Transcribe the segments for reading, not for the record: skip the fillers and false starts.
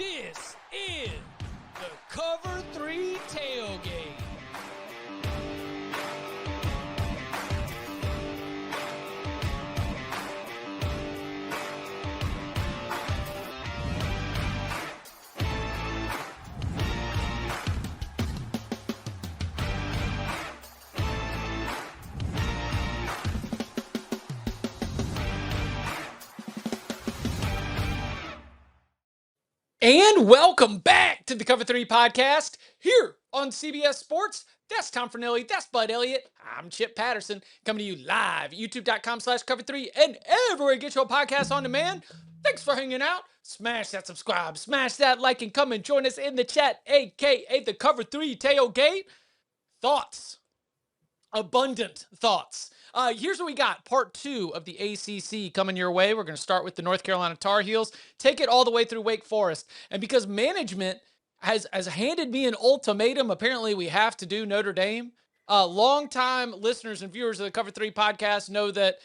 This is the Cover 3 Tailgate. And welcome back to the Cover 3 podcast here on CBS Sports. That's Tom Fornelli. That's Bud Elliott. I'm Chip Patterson coming to you live at youtube.com/cover3 and everywhere you get your podcast on demand. Thanks for hanging out. Smash that subscribe, smash that like, and come and join us in the chat, aka the Cover 3 Tailgate. Thoughts. Abundant thoughts. Here's what we got. Part 2 of the ACC coming your way. We're going to start with the North Carolina Tar Heels, take it all the way through Wake Forest. And because management has handed me an ultimatum, apparently we have to do Notre Dame. Longtime listeners and viewers of the Cover 3 podcast know that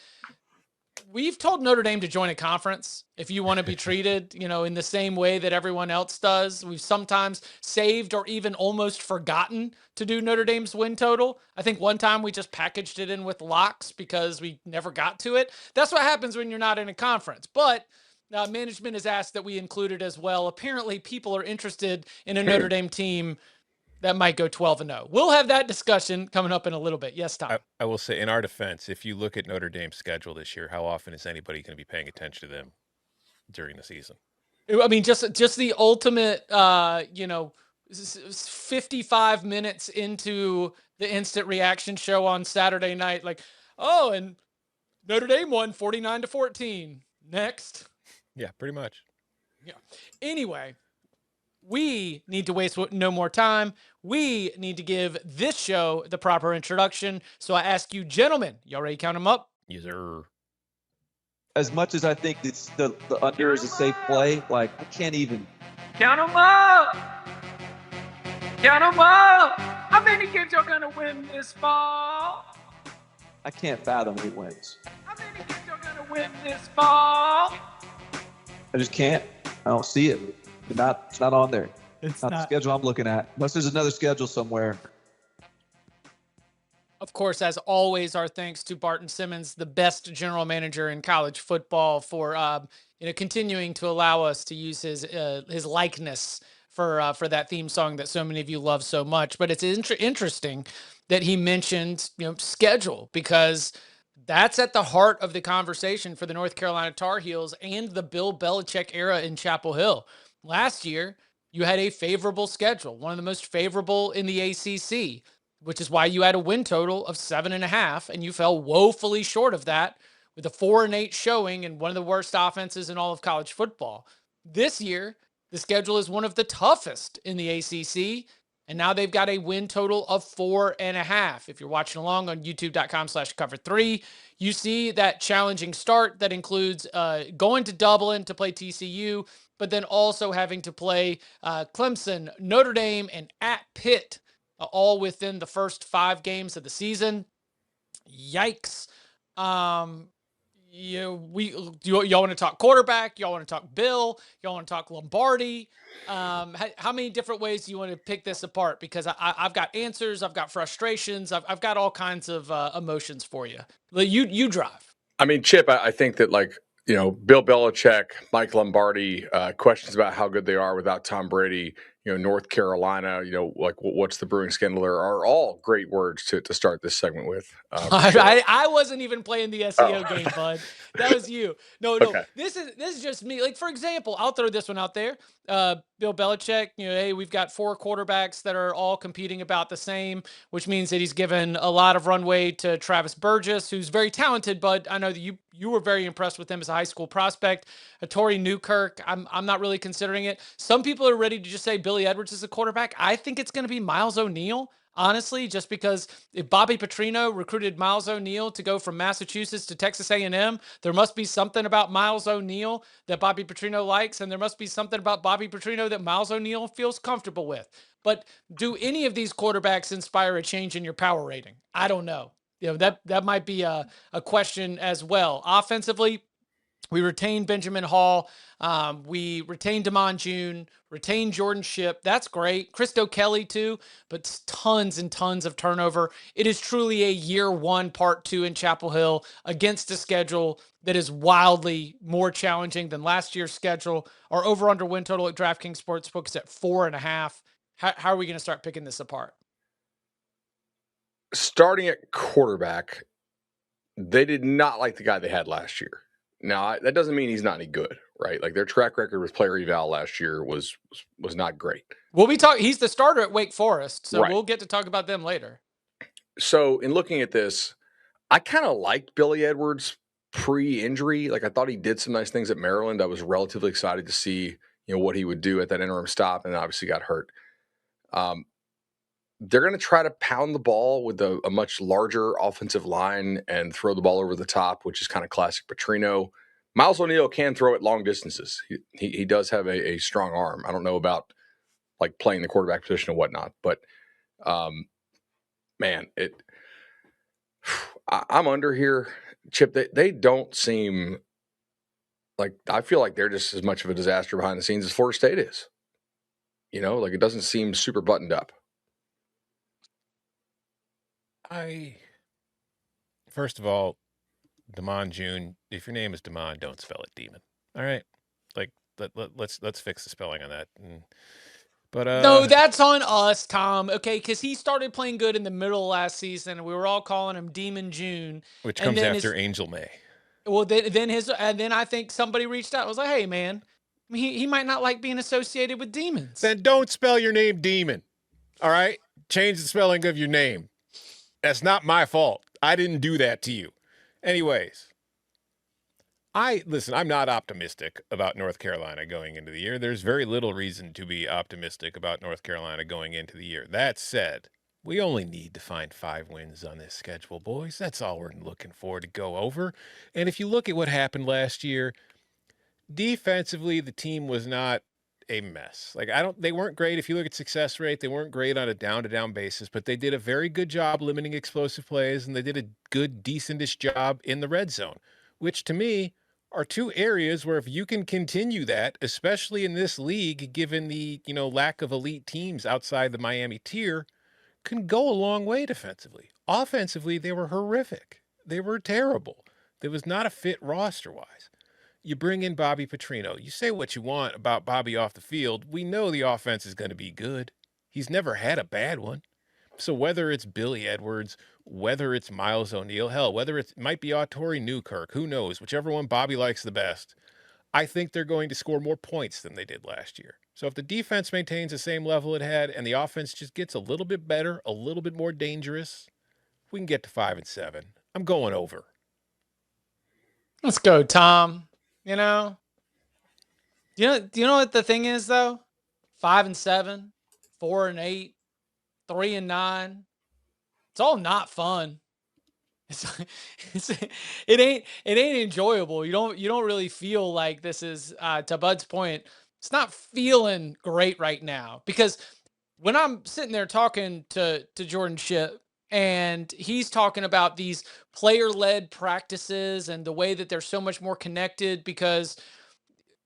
we've told Notre Dame to join a conference if you want to be treated, in the same way that everyone else does. We've sometimes saved or even almost forgotten to do Notre Dame's win total. I think one time we just packaged it in with locks because we never got to it. That's what happens when you're not in a conference. But management has asked that we include it as well. Apparently people are interested in a Notre Dame team that might go 12-0. We'll have that discussion coming up in a little bit. Yes, Tom. I will say, in our defense, if you look at Notre Dame's schedule this year, how often is anybody going to be paying attention to them during the season? I mean, just the ultimate, 55 minutes into the instant reaction show on Saturday night, like, oh, and Notre Dame won 49-14. Next. Yeah, pretty much. Yeah. Anyway, we need to waste no more time. We need to give this show the proper introduction. So I ask you, gentlemen, y'all ready to count them up? Yes, sir. As much as I think it's the under is a safe play, I can't even. Count them up! Count them up! How many games y'all gonna win this fall? I can't fathom 8 wins. How many games y'all gonna win this fall? I just can't. I don't see it. It's not on there. It's not the schedule I'm looking at. Unless there's another schedule somewhere. Of course, as always, our thanks to Barton Simmons, the best general manager in college football, for continuing to allow us to use his likeness for that theme song that so many of you love so much. But it's interesting that he mentioned schedule, because that's at the heart of the conversation for the North Carolina Tar Heels and the Bill Belichick era in Chapel Hill. Last year, you had a favorable schedule, one of the most favorable in the ACC, which is why you had a win total of 7.5, and you fell woefully short of that with a 4-8 showing and one of the worst offenses in all of college football. This year, the schedule is one of the toughest in the ACC, and now they've got a win total of 4.5. If you're watching along on youtube.com/cover3, you see that challenging start that includes going to Dublin to play TCU, but then also having to play Clemson, Notre Dame, and at Pitt, all within the first 5 games of the season. Yikes. Y'all want to talk quarterback? Y'all want to talk Bill? Y'all want to talk Lombardi? How many different ways do you want to pick this apart? Because I've got answers, I've got frustrations, I've got all kinds of emotions for you. You drive. I mean, Chip, I think that Bill Belichick, Mike Lombardi, questions about how good they are without Tom Brady, North Carolina, what's the brewing scandal there, are all great words to start this segment with. Sure. I wasn't even playing the SEO game, bud. That was you. No. Okay. This is just me. Like, for example, I'll throw this one out there. Bill Belichick, hey, we've got 4 quarterbacks that are all competing about the same, which means that he's given a lot of runway to Travis Burgess, who's very talented, but I know that you were very impressed with him as a high school prospect. Torrey Newkirk, I'm not really considering it. Some people are ready to just say Billy Edwards is a quarterback. I think it's going to be Miles O'Neill, honestly, just because if Bobby Petrino recruited Miles O'Neill to go from Massachusetts to Texas A&M, there must be something about Miles O'Neill that Bobby Petrino likes, and there must be something about Bobby Petrino that Miles O'Neill feels comfortable with. But do any of these quarterbacks inspire a change in your power rating? I don't know. That might be a question as well. Offensively, We retained Benjamin Hall. We retained Damon June, retained Jordan Shipp. That's great. Christo Kelly too, but tons and tons of turnover. It is truly a year one, part two in Chapel Hill against a schedule that is wildly more challenging than last year's schedule. Our over under win total at DraftKings Sportsbook is at 4.5. How are we going to start picking this apart? Starting at quarterback, they did not like the guy they had last year. Now, that doesn't mean he's not any good, right? Like their track record with player eval last year was not great. We'll be talking. He's the starter at Wake Forest, so Right. we'll get to talk about them later. So in looking at this, I kind of liked Billy Edwards pre-injury. Like I thought he did some nice things at Maryland. I was relatively excited to see, what he would do at that interim stop, and obviously got hurt. They're going to try to pound the ball with a much larger offensive line and throw the ball over the top, which is kind of classic Petrino. Miles O'Neill can throw it long distances. He does have a strong arm. I don't know about like playing the quarterback position and whatnot, but man, I'm under here, Chip. They don't seem like, I feel like they're just as much of a disaster behind the scenes as Florida State is. Like it doesn't seem super buttoned up. First of all, Damon June, if your name is Damon, don't spell it Demon. All right? Like, let's fix the spelling on that. But no, that's on us, Tom. Okay, because he started playing good in the middle of last season. We were all calling him Demon June, which comes after Angel May. Well, then I think somebody reached out. I was like, hey, man, he might not like being associated with demons. Then don't spell your name Demon. All right? Change the spelling of your name. That's not my fault. I didn't do that to you. Anyways, I'm not optimistic about North Carolina going into the year. There's very little reason to be optimistic about North Carolina going into the year. That said, we only need to find 5 wins on this schedule, boys. That's all we're looking for to go over. And if you look at what happened last year, defensively, the team was not a mess. Like they weren't great. If you look at success rate, they weren't great on a down-to-down basis, but they did a very good job limiting explosive plays, and they did a good, decentish job in the red zone, which to me are 2 areas where if you can continue that, especially in this league, given the, lack of elite teams outside the Miami tier, can go a long way defensively. Offensively, they were horrific. They were terrible. There was not a fit roster-wise. You bring in Bobby Petrino. You say what you want about Bobby off the field. We know the offense is going to be good. He's never had a bad one. So whether it's Billy Edwards, whether it's Miles O'Neill, hell, whether it might be Autori Newkirk, who knows, whichever one Bobby likes the best, I think they're going to score more points than they did last year. So if the defense maintains the same level it had and the offense just gets a little bit better, a little bit more dangerous, we can get to 5-7. I'm going over. Let's go, Tom. Do you know what the thing is though? 5-7, 4-8, 3-9. It's all not fun. It ain't enjoyable. You don't really feel like this is, to Bud's point, it's not feeling great right now, because when I'm sitting there talking to Jordan Shipp and he's talking about these player-led practices and the way that they're so much more connected, because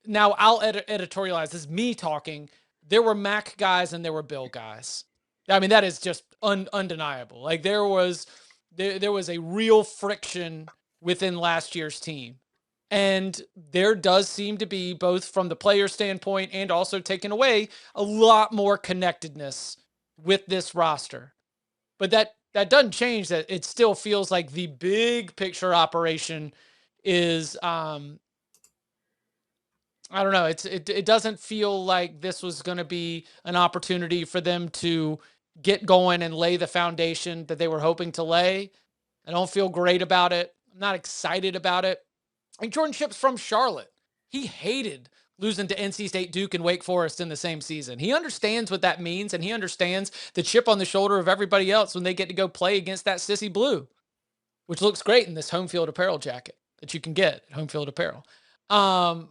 now I'll editorialize. This is me talking. There were Mac guys and there were Bill guys. I mean, that is just undeniable. Like there was a real friction within last year's team. And there does seem to be, both from the player standpoint and also taken away, a lot more connectedness with this roster. But that doesn't change that it still feels like the big picture operation is, I don't know. It doesn't feel like this was going to be an opportunity for them to get going and lay the foundation that they were hoping to lay. I don't feel great about it. I'm not excited about it. And Jordan Shipp's from Charlotte. He hated losing to NC State, Duke, and Wake Forest in the same season. He understands what that means, and he understands the chip on the shoulder of everybody else when they get to go play against that sissy blue, which looks great in this home field apparel jacket that you can get at Home Field Apparel. Yeah,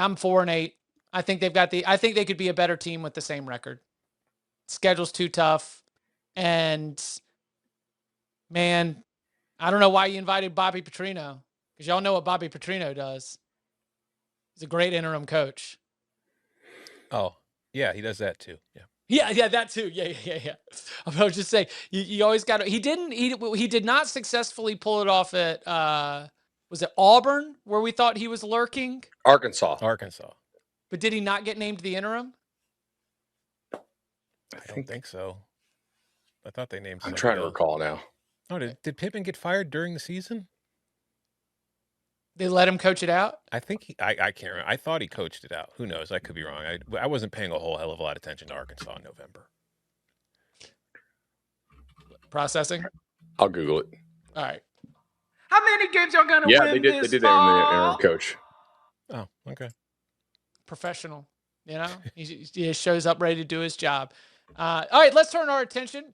I'm 4-8. I think I think they could be a better team with the same record. Schedule's too tough. And man, I don't know why you invited Bobby Petrino. Because y'all know what Bobby Petrino does. He's a great interim coach. Oh, yeah, he does that too. Yeah. Yeah, that too. Yeah. I was just saying, you always got to. He did not successfully pull it off at. Was it Auburn where we thought he was lurking? Arkansas. But did he not get named the interim? I don't think so. I thought they named. I'm trying to recall now. Oh, did Pittman get fired during the season? They let him coach it out? I think I can't remember. I thought he coached it out. Who knows? I could be wrong. I wasn't paying a whole hell of a lot of attention to Arkansas in November. Processing? I'll Google it. All right. How many games y'all gonna win? Yeah, they did name the interim coach. Oh, okay. Professional. You know, he just shows up ready to do his job. All right, let's turn our attention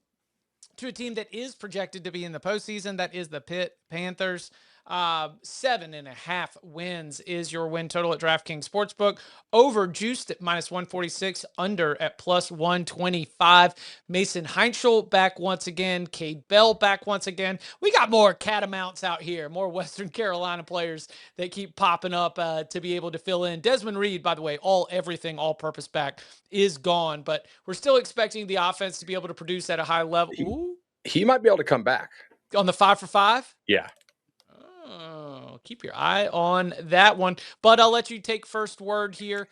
to a team that is projected to be in the postseason. That is the Pitt Panthers. 7.5 wins is your win total at DraftKings Sportsbook. Over juiced at -146, under at +125. Mason Heinschel back once again. Cade Bell back once again. We got more catamounts out here, more Western Carolina players that keep popping up to be able to fill in. Desmond Reed, by the way, all-purpose back is gone, but we're still expecting the offense to be able to produce at a high level. He might be able to come back. On the 5 for 5? Yeah. Oh, keep your eye on that one. But I'll let you take first word here.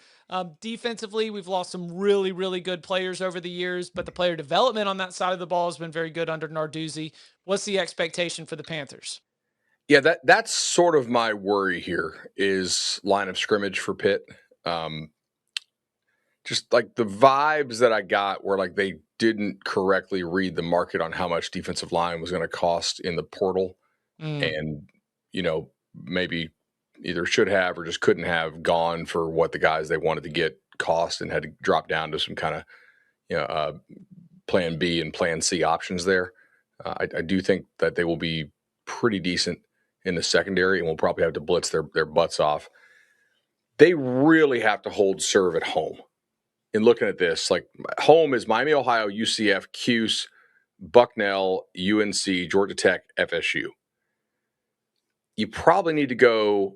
Defensively, we've lost some really, really good players over the years, but the player development on that side of the ball has been very good under Narduzzi. What's the expectation for the Panthers? Yeah, that's sort of my worry here is line of scrimmage for Pitt. Just like the vibes that I got were like they didn't correctly read the market on how much defensive line was going to cost in the portal. And, maybe either should have or just couldn't have gone for what the guys they wanted to get cost and had to drop down to some kind of, plan B and plan C options there. I do think that they will be pretty decent in the secondary and will probably have to blitz their butts off. They really have to hold serve at home. In looking at this, like home is Miami, Ohio, UCF, Cuse, Bucknell, UNC, Georgia Tech, FSU. You probably need to go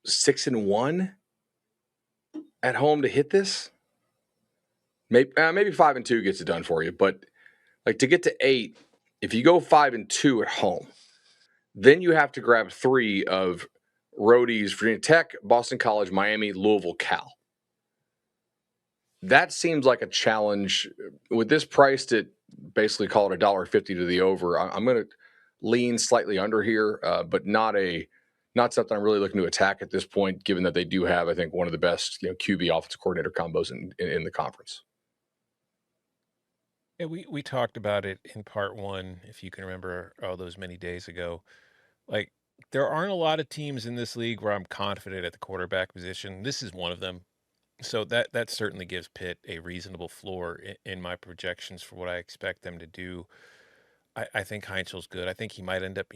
6-1 at home to hit this. Maybe 5-2 gets it done for you, but like to get to 8, if you go 5-2 at home, then you have to grab 3 of roadies: Virginia Tech, Boston College, Miami, Louisville, Cal. That seems like a challenge. With this priced at basically call it $1.50 to the over, I'm going to lean slightly under here, but not something I'm really looking to attack at this point, given that they do have, I think, one of the best QB offensive coordinator combos in the conference. Yeah, we talked about it in part 1, if you can remember, all those many days ago. Like, there aren't a lot of teams in this league where I'm confident at the quarterback position. This is one of them. So that certainly gives Pitt a reasonable floor in my projections for what I expect them to do. I think Heinzel's good. I think he might end up,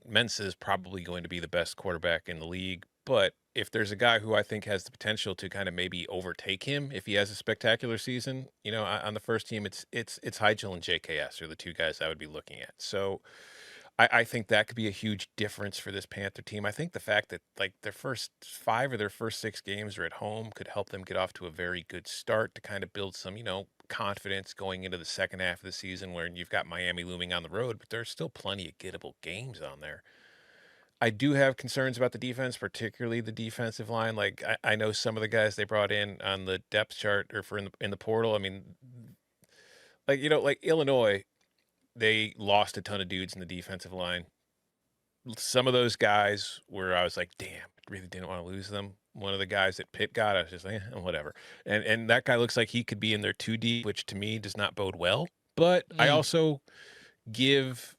Mensa is probably going to be the best quarterback in the league. But if there's a guy who I think has the potential to kind of maybe overtake him if he has a spectacular season, on the first team, it's Heinzel and JKS are the two guys I would be looking at. So I think that could be a huge difference for this Panther team. I think the fact that like their first 5 or their first 6 games are at home could help them get off to a very good start to kind of build some, confidence going into the second half of the season where you've got Miami looming on the road, but there's still plenty of gettable games on there. I do have concerns about the defense, particularly the defensive line. Like I know some of the guys they brought in on the depth chart or in the portal. I mean, like Illinois, they lost a ton of dudes in the defensive line. Some of those guys where I was like, damn, I really didn't want to lose them. One of the guys that Pitt got, I was just like, whatever. And that guy looks like he could be in there too deep, which to me does not bode well. But I also give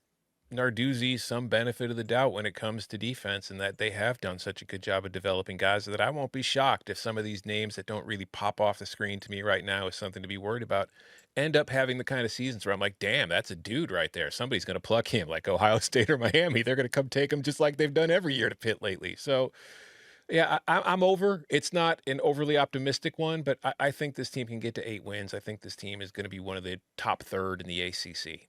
Narduzzi some benefit of the doubt when it comes to defense, and that they have done such a good job of developing guys that I won't be shocked if some of these names that don't really pop off the screen to me right now is something to be worried about end up having the kind of seasons where I'm like, damn, that's a dude right there. Somebody's going to pluck him, like Ohio State or Miami. They're going to come take him just like they've done every year to Pitt lately. So yeah, I'm over. It's not an overly optimistic one, but I think this team can get to 8 wins. I think this team is going to be one of the top third in the ACC.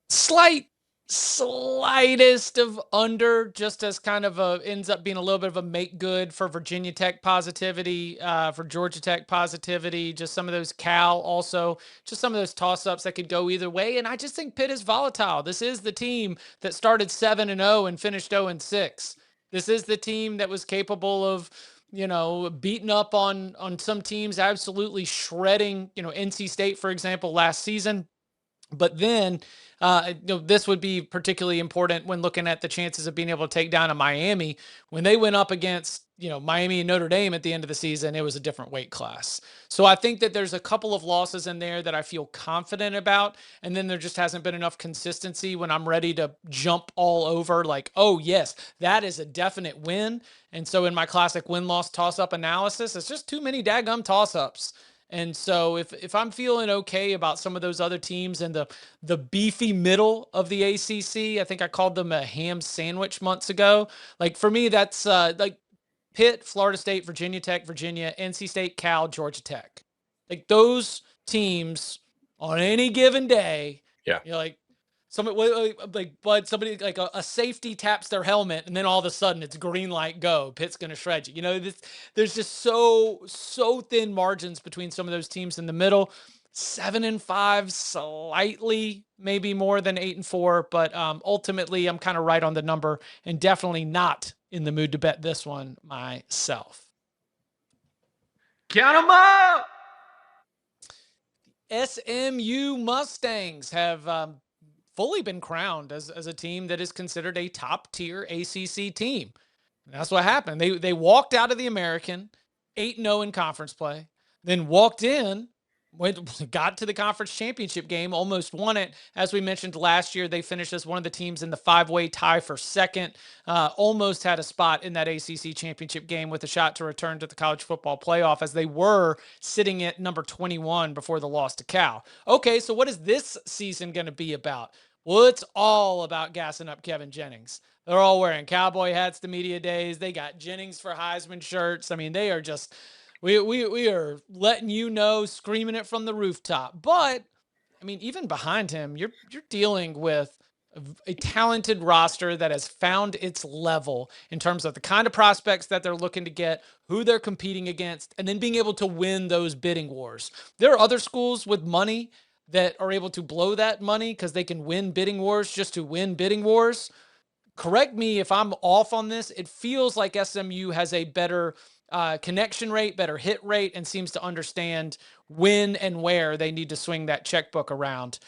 Slight slightest of under, just as kind of ends up being a little bit of a make good for Virginia Tech positivity, for Georgia Tech positivity, just some of those Cal also, just some of those toss ups that could go either way. And I just think Pitt is volatile. This is the team that started 7-0 and finished 0-6. This is the team that was capable of, beating up on some teams, absolutely shredding, NC State, for example, last season. But then, this would be particularly important when looking at the chances of being able to take down a Miami. When they went up against, Miami and Notre Dame at the end of the season, it was a different weight class. So I think that there's a couple of losses in there that I feel confident about. And then there just hasn't been enough consistency when I'm ready to jump all over like, oh, yes, that is a definite win. And so in my classic win-loss toss-up analysis, it's just too many daggum toss-ups. And so if I'm feeling okay about some of those other teams in the beefy middle of the ACC, I think I called them a ham sandwich months ago. Like for me, that's like Pitt, Florida State, Virginia Tech, Virginia, NC State, Cal, Georgia Tech. Like those teams on any given day, Yeah. like somebody somebody like a safety taps their helmet and then all of a sudden it's green light go. Pitt's going to shred you. There's just so thin margins between some of those teams in the middle. 7-5, slightly maybe more than 8-4, but ultimately I'm kind of right on the number and definitely not in the mood to bet this one myself. Count them up. SMU Mustangs have fully been crowned as a team that is considered a top tier ACC team. And that's what happened. They walked out of the American 8-0 in conference play, then walked in, got to the conference championship game, almost won it. As we mentioned last year, they finished as one of the teams in the 5-way tie for second, almost had a spot in that ACC championship game with a shot to return to the college football playoff as they were sitting at number 21 before the loss to Cal. Okay, so what is this season going to be about? Well, it's all about gassing up Kevin Jennings. They're all wearing cowboy hats to media days. They got Jennings for Heisman shirts. I mean, they are just... We are letting you know, screaming it from the rooftop. But I mean, even behind him, you're dealing with a talented roster that has found its level in terms of the kind of prospects that they're looking to get, who they're competing against, and then being able to win those bidding wars. There are other schools with money that are able to blow that money because they can win bidding wars just to win bidding wars. Correct me if I'm off on this. It feels like SMU has a better connection rate, better hit rate, and seems to understand when and where they need to swing that checkbook around.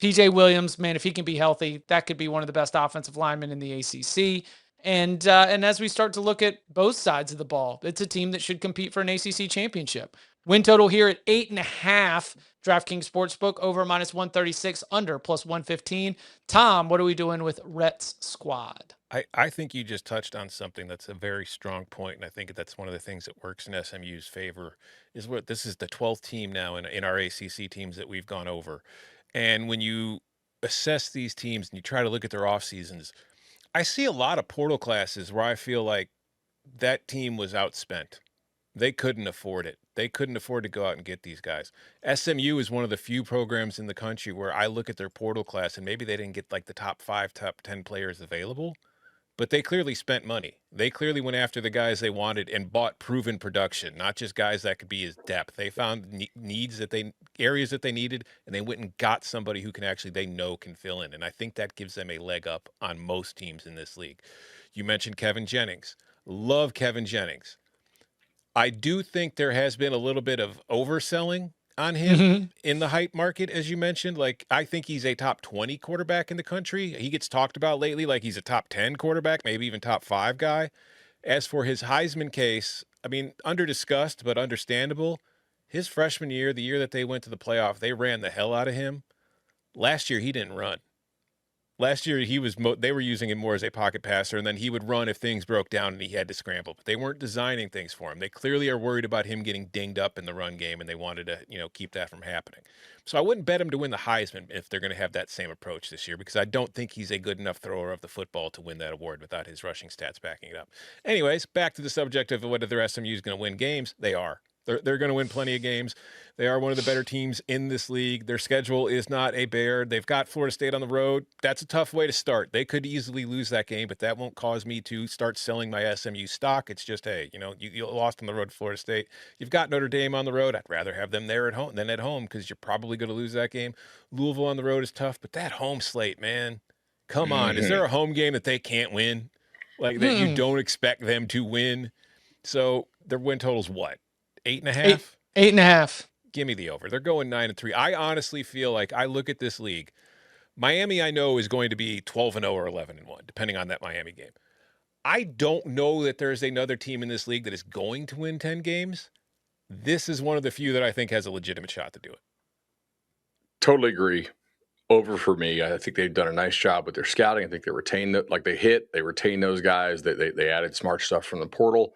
PJ Williams, man, if he can be healthy, that could be one of the best offensive linemen in the ACC. And as we start to look at both sides of the ball, it's a team that should compete for an ACC championship. Win total here at 8.5. DraftKings Sportsbook over -136, under +115. Tom, what are we doing with Rhett's squad? I think you just touched on something that's a very strong point, and I think that's one of the things that works in SMU's favor is what this is the 12th team now in our ACC teams that we've gone over. And when you assess these teams and you try to look at their off seasons, I see a lot of portal classes where I feel like that team was outspent. They couldn't afford it. They couldn't afford to go out and get these guys. SMU is one of the few programs in the country where I look at their portal class and maybe they didn't get like the top 5, top 10 players available, but they clearly spent money. They clearly went after the guys they wanted and bought proven production, not just guys that could be as depth. They found areas that they needed, and they went and got somebody who can actually, they know can fill in. And I think that gives them a leg up on most teams in this league. You mentioned Kevin Jennings. Love Kevin Jennings. I do think there has been a little bit of overselling on him in the hype market, as you mentioned. Like, I think he's a top 20 quarterback in the country. He gets talked about lately like he's a top 10 quarterback, maybe even top 5 guy. As for his Heisman case, I mean, under-discussed, but understandable. His freshman year, the year that they went to the playoff, they ran the hell out of him. Last year, he didn't run. Last year, they were using him more as a pocket passer, and then he would run if things broke down and he had to scramble. But they weren't designing things for him. They clearly are worried about him getting dinged up in the run game, and they wanted to, keep that from happening. So I wouldn't bet him to win the Heisman if they're going to have that same approach this year, because I don't think he's a good enough thrower of the football to win that award without his rushing stats backing it up. Anyways, back to the subject of whether their SMU is going to win games. They are. They're going to win plenty of games. They are one of the better teams in this league. Their schedule is not a bear. They've got Florida State on the road. That's a tough way to start. They could easily lose that game, but that won't cause me to start selling my SMU stock. It's just, hey, you lost on the road to Florida State. You've got Notre Dame on the road. I'd rather have them there at home than at home because you're probably going to lose that game. Louisville on the road is tough, but that home slate, man, come on. Is there a home game that they can't win? Like that you don't expect them to win? So their win total's what? 8.5? 8.5. Give me the over. They're going 9-3. I honestly feel like I look at this league. Miami, I know, is going to be 12-0 or 11-1, depending on that Miami game. I don't know that there's another team in this league that is going to win 10 games. This is one of the few that I think has a legitimate shot to do it. Totally agree. Over for me. I think they've done a nice job with their scouting. I think they retain those guys. They added smart stuff from the portal.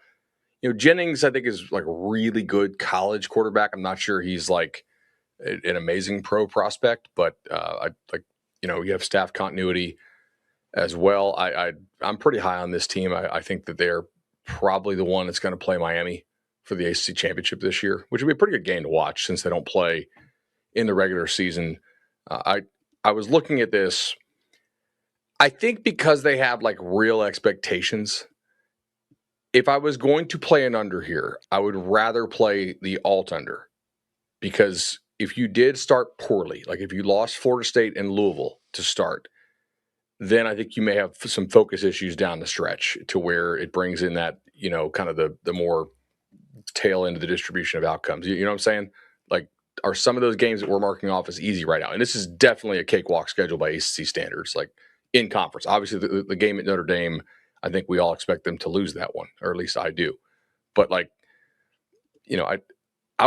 Jennings, I think, is like a really good college quarterback. I'm not sure he's like an amazing pro prospect, but you have staff continuity as well. I'm pretty high on this team. I think that they're probably the one that's going to play Miami for the ACC championship this year, which would be a pretty good game to watch since they don't play in the regular season. I was looking at this. I think because they have like real expectations. If I was going to play an under here, I would rather play the alt under, because if you did start poorly, like if you lost Florida State and Louisville to start, then I think you may have some focus issues down the stretch to where it brings in that, kind of the more tail end of the distribution of outcomes. You know what I'm saying? Like, are some of those games that we're marking off as easy right now? And this is definitely a cakewalk schedule by ACC standards, like in conference. Obviously, the game at Notre Dame, I think we all expect them to lose that one, or at least I do. But I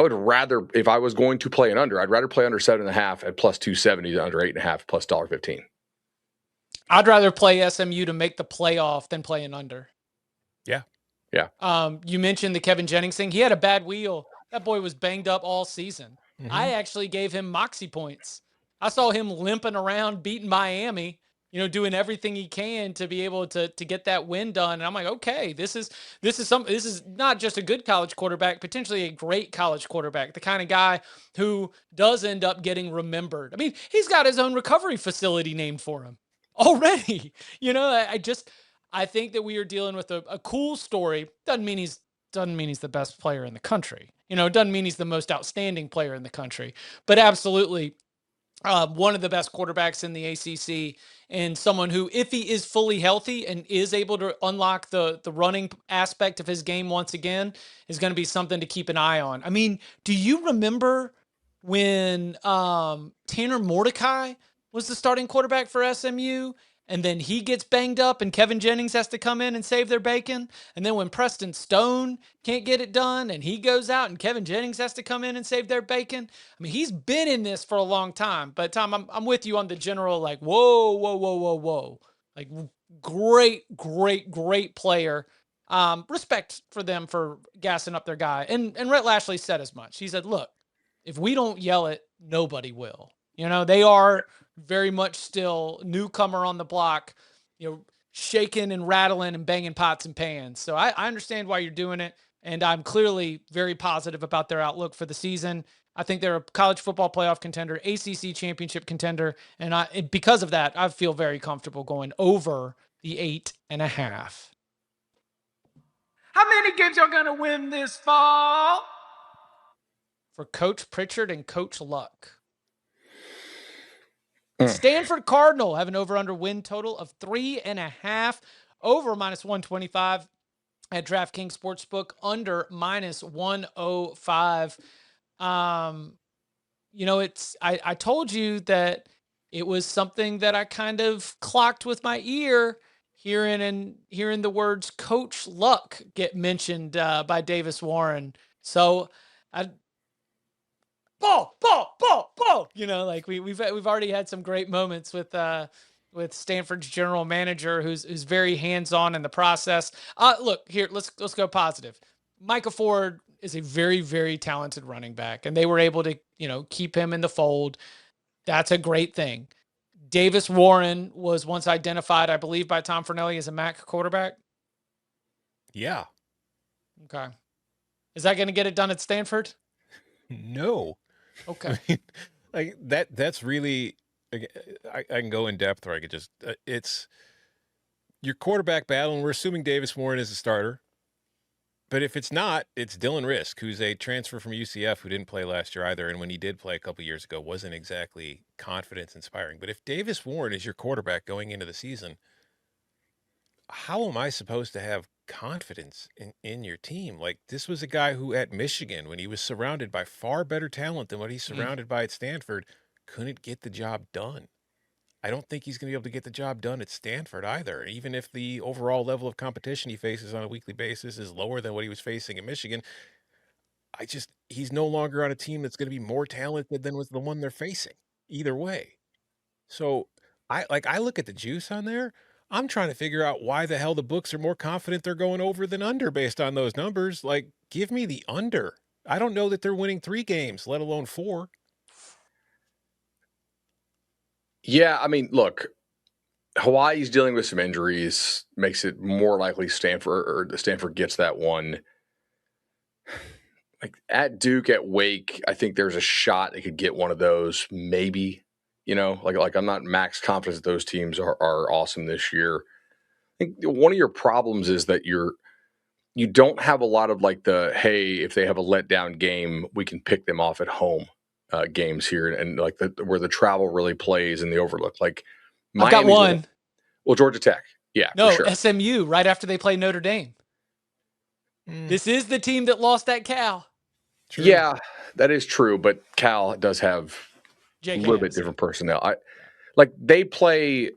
would rather, if I was going to play an under, I'd rather play under 7.5 at plus 270 than under 8.5 plus $1.15. I'd rather play SMU to make the playoff than play an under. Yeah. You mentioned the Kevin Jennings thing. He had a bad wheel. That boy was banged up all season. Mm-hmm. I actually gave him moxie points. I saw him limping around, beating Miami, doing everything he can to be able to get that win done. And I'm like, okay, this is not just a good college quarterback, potentially a great college quarterback, the kind of guy who does end up getting remembered. I mean, he's got his own recovery facility named for him already. I think that we are dealing with a cool story. Doesn't mean he's the best player in the country. Doesn't mean he's the most outstanding player in the country, but absolutely one of the best quarterbacks in the ACC, and someone who, if he is fully healthy and is able to unlock the running aspect of his game once again, is going to be something to keep an eye on. I mean, do you remember when Tanner Mordecai was the starting quarterback for SMU? And then he gets banged up and Kevin Jennings has to come in and save their bacon. And then when Preston Stone can't get it done and he goes out and Kevin Jennings has to come in and save their bacon. I mean, he's been in this for a long time. But Tom, I'm with you on the general, like, whoa. Like, great player. Respect for them for gassing up their guy. And Rhett Lashley said as much. He said, look, if we don't yell it, nobody will. They are very much still newcomer on the block, shaking and rattling and banging pots and pans. So I understand why you're doing it. And I'm clearly very positive about their outlook for the season. I think they're a college football playoff contender, ACC championship contender. And because of that, I feel very comfortable going over the 8.5. How many games y'all going to win this fall? For Coach Pritchard and Coach Luck. Stanford Cardinal have an over-under win total of 3.5, over -125 at DraftKings Sportsbook, under -105. I told you that it was something that I kind of clocked with my ear, hearing the words Coach Luck get mentioned by Davis Warren. So ball. We've already had some great moments with Stanford's general manager, who's very hands-on in the process. Look here, let's go positive. Micah Ford is a very, very talented running back, and they were able to keep him in the fold. That's a great thing. Davis Warren was once identified, I believe, by Tom Fornelli as a MAC quarterback. Yeah. Okay. Is that going to get it done at Stanford? No. Okay. I mean, like that's really, I can go in depth, or I could just, it's your quarterback battle, and we're assuming Davis Warren is a starter. But if it's not, it's Dylan Risk, who's a transfer from UCF who didn't play last year either. And when he did play a couple years ago, wasn't exactly confidence inspiring. But if Davis Warren is your quarterback going into the season, how am I supposed to have confidence in your team? Like, this was a guy who at Michigan, when he was surrounded by far better talent than what he's surrounded by at Stanford, couldn't get the job done. I don't think he's going to be able to get the job done at Stanford either. Even if the overall level of competition he faces on a weekly basis is lower than what he was facing at Michigan, he's no longer on a team that's going to be more talented than was the one they're facing either way. So I look at the juice on there. I'm trying to figure out why the hell the books are more confident they're going over than under based on those numbers. Like, give me the under. I don't know that they're winning 3 games, let alone 4. Yeah, I mean, look, Hawaii's dealing with some injuries, makes it more likely Stanford gets that one. Like at Duke, at Wake, I think there's a shot they could get one of those, maybe. Like I'm not max confident that those teams are awesome this year. I think one of your problems is that you don't have a lot of like hey, if they have a letdown game, we can pick them off at home games here, and like where the travel really plays in the overlook. Like I've got one. Well, Georgia Tech, yeah, No, for sure. SMU right after they play Notre Dame. This is the team that lost at Cal. True. Yeah, that is true, but Cal does have a little bit different personnel. They play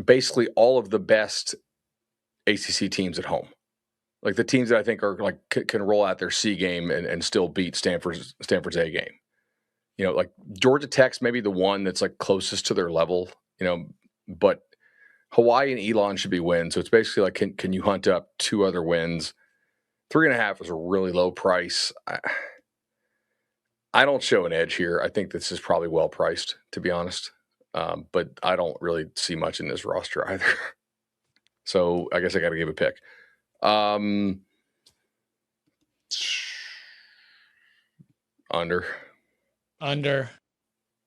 basically all of the best ACC teams at home. Like the teams that I think are like can roll out their C game and still beat Stanford's A game. Like Georgia Tech's maybe the one that's like closest to their level. But Hawaii and Elon should be wins. So it's basically like can you hunt up 2 other wins? 3.5 is a really low price. I don't show an edge here. I think this is probably well priced, to be honest. But I don't really see much in this roster either. So I guess I got to give a pick. Under.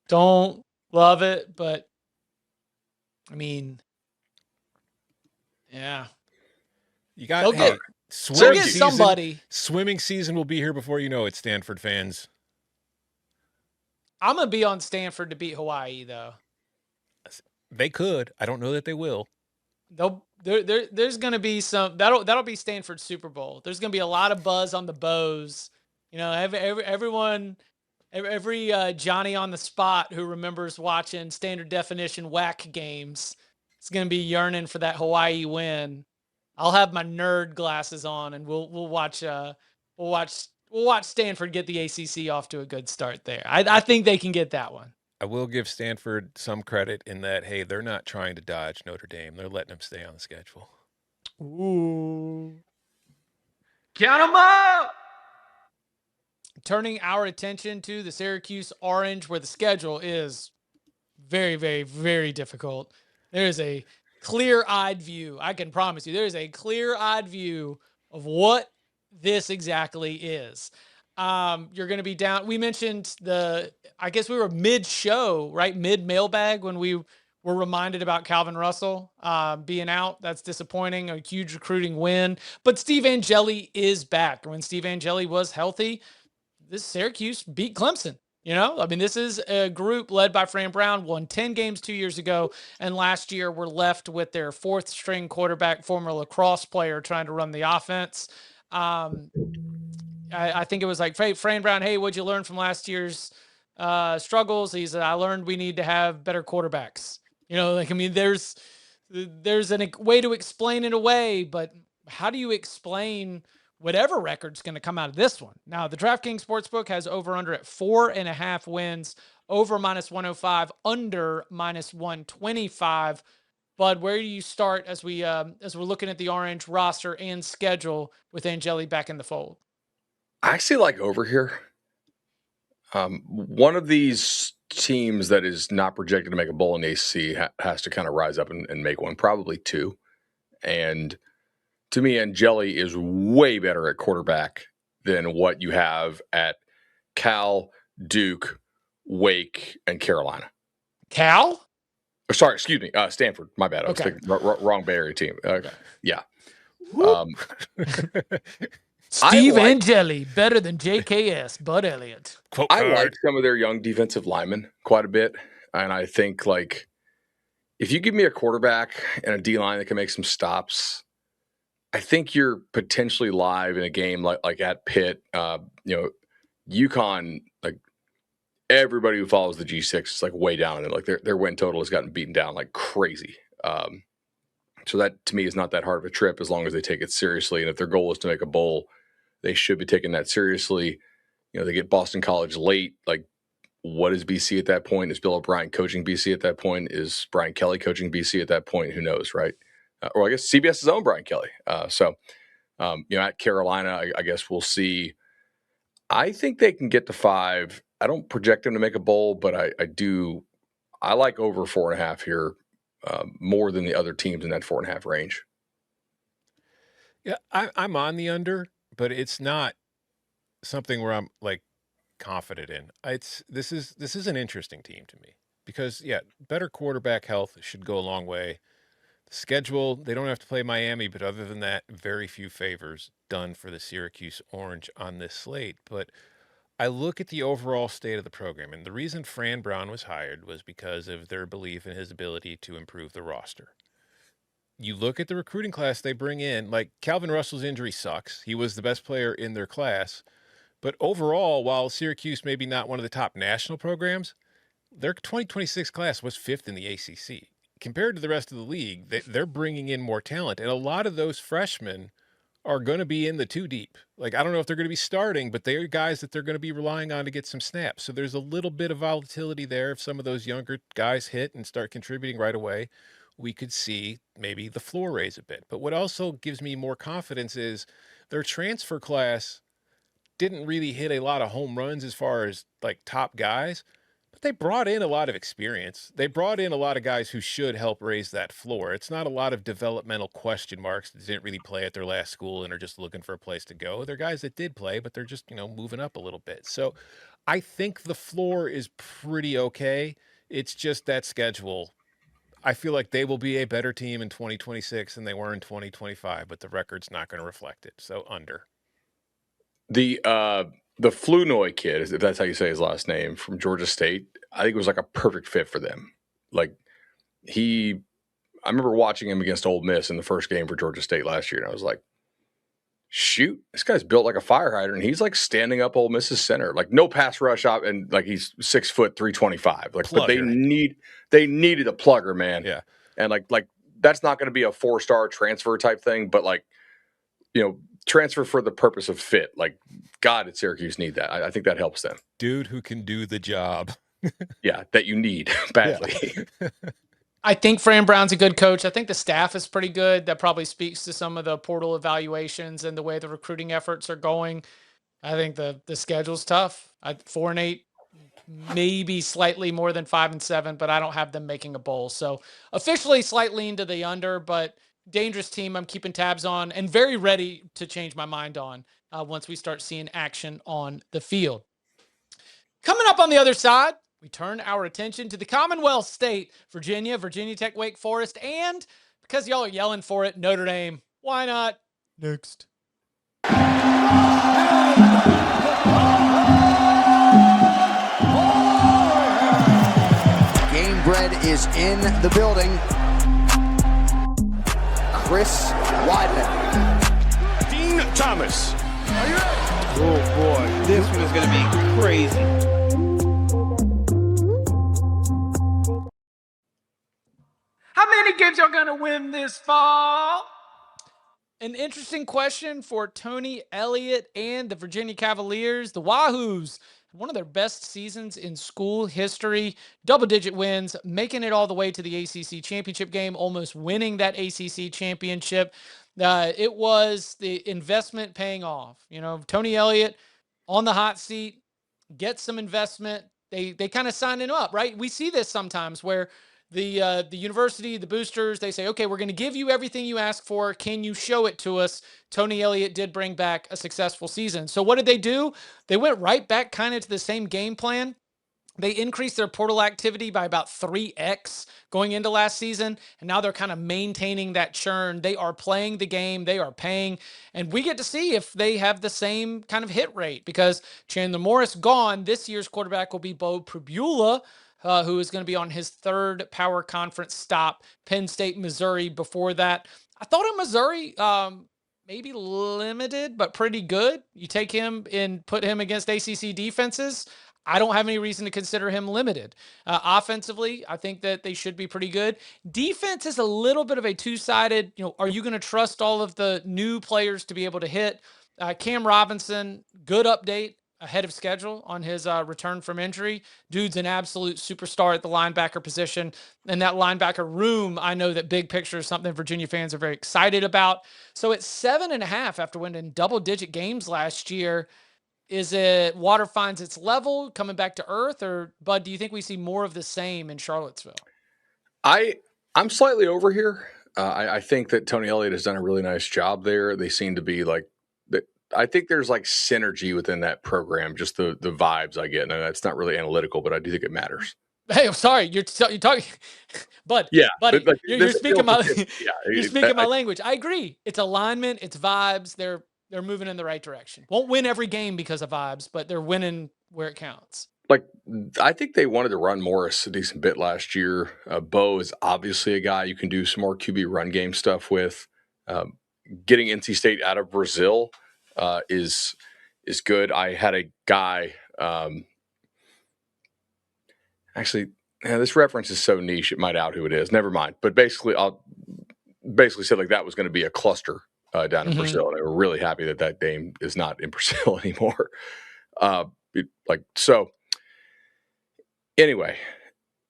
Don't love it, but I mean, yeah. You got get somebody. Swimming season will be here before you know it, Stanford fans. I'm going to be on Stanford to beat Hawaii, though. They could. I don't know that they will. There's going to be some that'll be Stanford's Super Bowl. There's going to be a lot of buzz on the Bows. Everyone, every Johnny on the spot who remembers watching standard definition whack games is going to be yearning for that Hawaii win. I'll have my nerd glasses on, and we'll watch Stanford get the ACC off to a good start there. I think they can get that one. I will give Stanford some credit in that, hey, they're not trying to dodge Notre Dame. They're letting them stay on the schedule. Ooh. Count them up! Turning our attention to the Syracuse Orange, where the schedule is very, very, very difficult. There is a clear-eyed view. I can promise you, there is a clear-eyed view of what this exactly is. You're going to be down. We mentioned I guess we were mid-show, right? Mid-mailbag when we were reminded about Calvin Russell being out. That's disappointing. A huge recruiting win. But Steve Angeli is back. When Steve Angeli was healthy, this Syracuse beat Clemson. This is a group led by Fran Brown, won 10 games 2 years ago, and last year were left with their 4th-string quarterback, former lacrosse player, trying to run the offense. I think it was like, Fran Brown, hey, what'd you learn from last year's struggles? He said, I learned we need to have better quarterbacks. There's a way to explain it away, but how do you explain whatever record's going to come out of this one? Now, the DraftKings Sportsbook has over-under at 4.5 wins, over -105, under -125. Bud, where do you start as we're looking at the Orange roster and schedule with Angeli back in the fold? I actually like over here. One of these teams that is not projected to make a bowl in the ACC has to kind of rise up and make one, probably 2. And to me, Angeli is way better at quarterback than what you have at Cal, Duke, Wake, and Carolina. Cal? Or sorry, excuse me, Stanford. My bad. I was Okay. thinking wrong Bay Area team. Yeah. Steve like- Angeli, better than JKS, Bud Elliott. Quote I card. like some of their young defensive linemen quite a bit. And I think, like, if you give me a quarterback and a D-line that can make some stops, I think you're potentially live in a game like at Pitt. UConn, like, everybody who follows the G6 is like way down, and like their win total has gotten beaten down like crazy. So that to me is not that hard of a trip as long as they take it seriously. And if their goal is to make a bowl, they should be taking that seriously. They get Boston College late. Like, what is BC at that point? Is Bill O'Brien coaching BC at that point? Is Brian Kelly coaching BC at that point? Who knows, right? Or I guess CBS's own Brian Kelly. At Carolina, I guess we'll see. I think they can get to 5. I don't project them to make a bowl, but I like over 4.5 here more than the other teams in that 4.5 range. Yeah, I'm on the under, but it's not something where I'm like confident in. This is an interesting team to me because better quarterback health should go a long way. The schedule, they don't have to play Miami, but other than that, very few favors done for the Syracuse Orange on this slate. But I look at the overall state of the program, and the reason Fran Brown was hired was because of their belief in his ability to improve the roster. You look at the recruiting class they bring in, like Calvin Russell's injury sucks. He was the best player in their class. But overall, while Syracuse maybe not one of the top national programs, their 2026 class was 5th in the ACC. Compared to the rest of the league, they're bringing in more talent. And a lot of those freshmen are going to be in the 2 deep. Like, I don't know if they're going to be starting, but they're guys that they're going to be relying on to get some snaps. So there's a little bit of volatility there. If some of those younger guys hit and start contributing right away, we could see maybe the floor raise a bit. But what also gives me more confidence is their transfer class didn't really hit a lot of home runs as far as like top guys, but they brought in a lot of experience. They brought in a lot of guys who should help raise that floor. It's not a lot of developmental question marks that didn't really play at their last school and are just looking for a place to go. They're guys that did play, but they're just, moving up a little bit. So I think the floor is pretty okay. It's just that schedule. I feel like they will be a better team in 2026 than they were in 2025, but the record's not going to reflect it. So under. The Flournoy kid, if that's how you say his last name, from Georgia State, I think it was like a perfect fit for them. Like, I remember watching him against Ole Miss in the first game for Georgia State last year, and I was like, shoot, this guy's built like a fire hydrant, and he's like standing up Ole Miss's center, like no pass rush up, and like he's 6 foot 325. Like, Plugger. But they needed a plugger, man. Yeah, and like that's not going to be a 4-star transfer type thing, but like, transfer for the purpose of fit. Like, God, at Syracuse need that. I think that helps them. Dude who can do the job. Yeah, that you need badly. Yeah. I think Fran Brown's a good coach. I think the staff is pretty good. That probably speaks to some of the portal evaluations and the way the recruiting efforts are going. I think the schedule's tough. 4-8, maybe slightly more than 5-7, but I don't have them making a bowl. So officially slightly into the under, but dangerous team I'm keeping tabs on and very ready to change my mind on once we start seeing action on the field. Coming up on the other side, we turn our attention to the Commonwealth State, Virginia Tech, Wake Forest, and because y'all are yelling for it, Notre Dame. Why not? Next. Game Bread is in the building. Chris Weidman. Dean Thomas. Are you ready? Oh boy, this one is going to be crazy. How many games y'all gonna win this fall? An interesting question for Tony Elliott and the Virginia Cavaliers. The Wahoos, one of their best seasons in school history, double-digit wins, making it all the way to the ACC championship game, almost winning that ACC championship. It was the investment paying off. Tony Elliott on the hot seat, get some investment. They kind of sign him up, right? We see this sometimes where the university, the boosters, they say, okay, we're going to give you everything you ask for. Can you show it to us? Tony Elliott did bring back a successful season. So what did they do? They went right back kind of to the same game plan. They increased their portal activity by about 3x going into last season, and now they're kind of maintaining that churn. They are playing the game, they are paying, and we get to see if they have the same kind of hit rate because Chandler Morris gone. This year's quarterback will be Bo Pribula, who is going to be on his third power conference stop, Penn State, Missouri. Before that, I thought of Missouri, maybe limited, but pretty good. You take him and put him against ACC defenses. I don't have any reason to consider him limited. Offensively, I think that they should be pretty good. Defense is a little bit of a two-sided, are you going to trust all of the new players to be able to hit? Cam Robinson, good update ahead of schedule on his return from injury. Dude's an absolute superstar at the linebacker position. And that linebacker room, I know that big picture is something Virginia fans are very excited about. So it's 7.5 after winning double-digit games last year. Is it water finds its level, coming back to earth, or Bud, do you think we see more of the same in Charlottesville? I'm slightly over here. I think that Tony Elliott has done a really nice job there. They seem to be like that. I think there's like synergy within that program, just the vibes I get. And that's not really analytical, but I do think it matters. Hey, I'm sorry, you're talking, Bud. Yeah, buddy, like, you're speaking my you're speaking my language. I agree. It's alignment. It's vibes. They're moving in the right direction. Won't win every game because of vibes, but they're winning where it counts. Like, I think they wanted to run Morris a decent bit last year. Bo is obviously a guy you can do some more QB run game stuff with. Getting NC State out of Brazil is good. I had a guy actually. This reference is so niche it might out who it is. Never mind. But basically, I'll said like that was going to be a cluster down in Brazil, and they were really happy that that game is not in Brazil anymore. So. Anyway,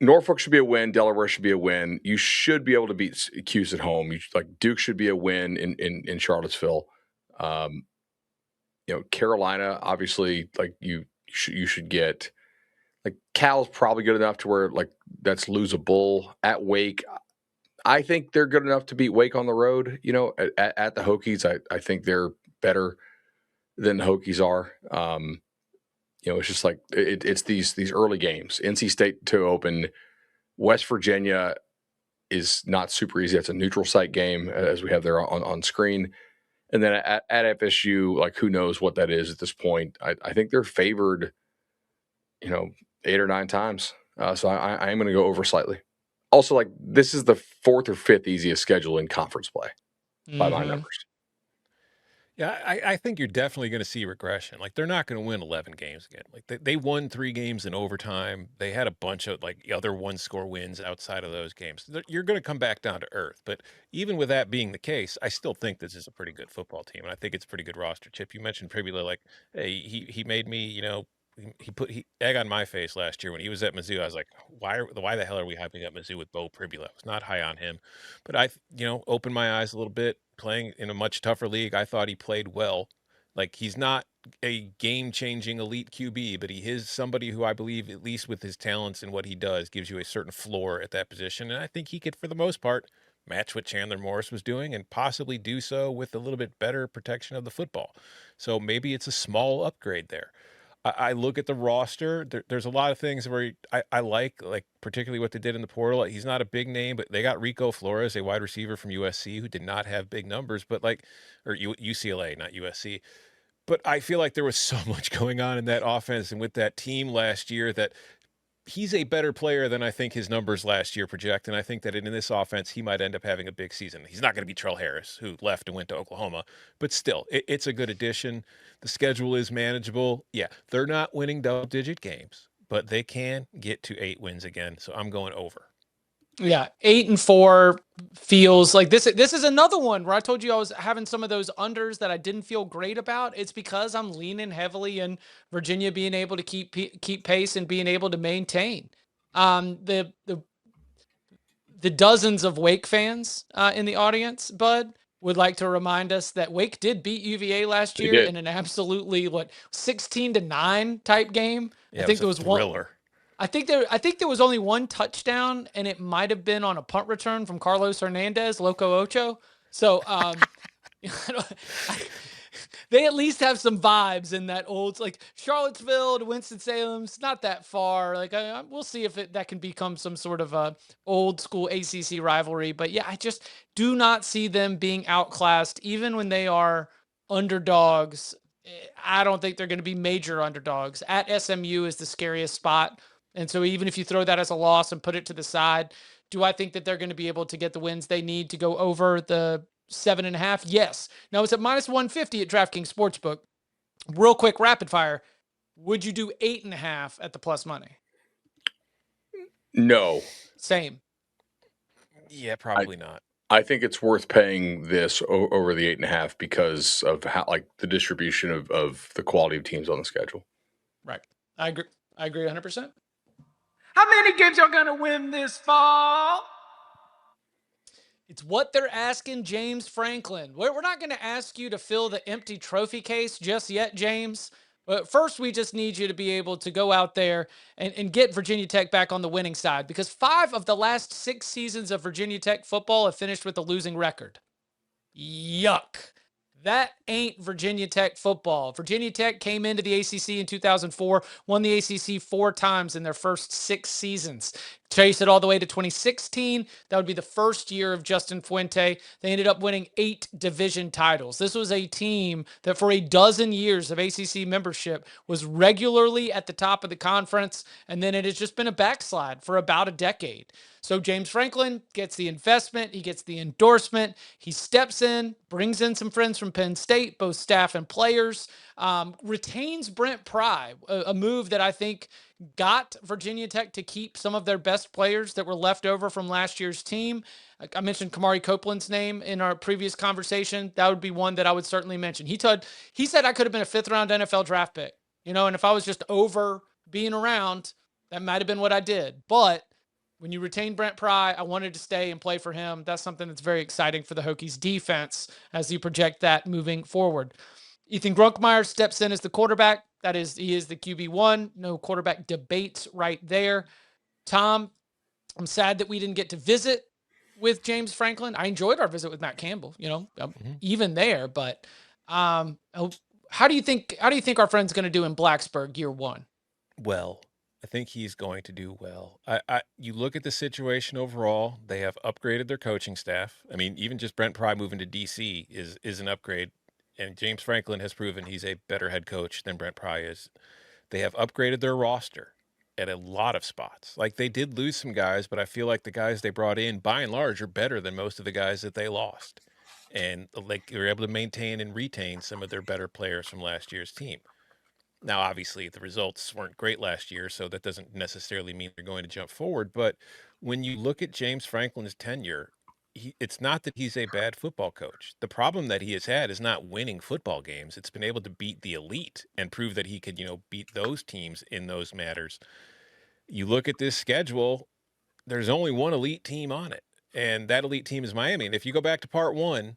Norfolk should be a win. Delaware should be a win. You should be able to beat Cuse at home. Duke should be a win in Charlottesville. Carolina, obviously, like you should get. Like Cal's probably good enough to where like that's losable. At Wake, I think they're good enough to beat Wake on the road. At the Hokies, I think they're better than the Hokies are. It's just like it's these early games. NC State to open. West Virginia is not super easy. That's a neutral site game, as we have there on screen. And then at FSU, like who knows what that is at this point. I think they're favored, 8 or 9 times. So I am going to go over slightly. Also, like this is the 4th or 5th easiest schedule in conference play by my numbers. Yeah, I think you're definitely going to see regression. Like, they're not going to win 11 games again. Like, they won 3 games in overtime. They had a bunch of, like, other one-score wins outside of those games. You're going to come back down to earth. But even with that being the case, I still think this is a pretty good football team, and I think it's a pretty good roster. Chip, you mentioned Pribula, like, hey, he made me, he put egg on my face last year when he was at Mizzou. I was like, why the hell are we hyping up Mizzou with Bo Pribula? I was not high on him, but I opened my eyes a little bit. Playing in a much tougher league, I thought he played well. Like, he's not a game-changing elite QB, but he is somebody who I believe, at least with his talents and what he does, gives you a certain floor at that position. And I think he could, for the most part, match what Chandler Morris was doing and possibly do so with a little bit better protection of the football. So maybe it's a small upgrade there. I look at the roster. There's a lot of things where I like particularly what they did in the portal. He's not a big name, but they got Rico Flores, a wide receiver from USC, who did not have big numbers, but or UCLA, not USC. But I feel like there was so much going on in that offense and with that team last year that he's a better player than I think his numbers last year project. And I think that in this offense, he might end up having a big season. He's not going to be Trell Harris, who left and went to Oklahoma, but still, it's a good addition. The schedule is manageable. Yeah, they're not winning double-digit games, but they can get to 8 wins again. So I'm going over. Yeah, 8-4 feels like this is another one where I told you I was having some of those unders that I didn't feel great about. It's because I'm leaning heavily in Virginia being able to keep pace and being able to maintain. The dozens of Wake fans in the audience, Bud, would like to remind us that Wake did beat UVA last year in an absolutely 16-9 type game. Yeah, I think there was thriller. I think there was only one touchdown, and it might have been on a punt return from Carlos Hernandez, Loco Ocho. So they at least have some vibes in that old, like Charlottesville to Winston-Salem's not that far. Like we'll see if that can become some sort of a old school ACC rivalry. But yeah, I just do not see them being outclassed, even when they are underdogs. I don't think they're going to be major underdogs. At SMU is the scariest spot. And so even if you throw that as a loss and put it to the side, do I think that they're going to be able to get the wins they need to go over the 7.5? Yes. Now it's at -150 at DraftKings Sportsbook. Real quick, rapid fire. Would you do 8.5 at the plus money? No. Same. Yeah, probably not. I think it's worth paying this over the 8.5 because of how, like, the distribution of the quality of teams on the schedule. Right. I agree 100%. How many games y'all gonna win this fall? It's what they're asking James Franklin. We're not going to ask you to fill the empty trophy case just yet, James. But first, we just need you to be able to go out there and get Virginia Tech back on the winning side, because 5 of the last 6 seasons of Virginia Tech football have finished with a losing record. Yuck. That ain't Virginia Tech football. Virginia Tech came into the ACC in 2004, won the ACC 4 times in their first 6 seasons. Chase it all the way to 2016. That would be the first year of Justin Fuente. They ended up winning 8 division titles. This was a team that for a dozen years of ACC membership was regularly at the top of the conference, and then it has just been a backslide for about a decade. So James Franklin gets the investment, he gets the endorsement, he steps in, brings in some friends from Penn State, both staff and players, retains Brent Pry, a move that I think got Virginia Tech to keep some of their best players that were left over from last year's team. I mentioned Kamari Copeland's name in our previous conversation. That would be one that I would certainly mention. He said I could have been a 5th round NFL draft pick, and if I was just over being around, that might have been what I did. But when you retain Brent Pry, I wanted to stay and play for him. That's something that's very exciting for the Hokies defense as you project that moving forward. Ethan Grunkemeyer steps in as the quarterback. He is the QB1. No quarterback debates right there. Tom, I'm sad that we didn't get to visit with James Franklin. I enjoyed our visit with Matt Campbell, even there. But how do you think our friend's going to do in Blacksburg year 1? Well, I think he's going to do well. You look at the situation overall, they have upgraded their coaching staff. I mean, even just Brent Pry moving to DC is an upgrade. And James Franklin has proven he's a better head coach than Brent Pry is. They have upgraded their roster at a lot of spots. Like, they did lose some guys, but I feel like the guys they brought in, by and large, are better than most of the guys that they lost. And like, they were able to maintain and retain some of their better players from last year's team. Now, obviously, the results weren't great last year, so that doesn't necessarily mean they're going to jump forward. But when you look at James Franklin's tenure, it's not that he's a bad football coach. The problem that he has had is not winning football games. It's been able to beat the elite and prove that he could, beat those teams in those matters. You look at this schedule, there's only one elite team on it, and that elite team is Miami. And if you go back to part 1,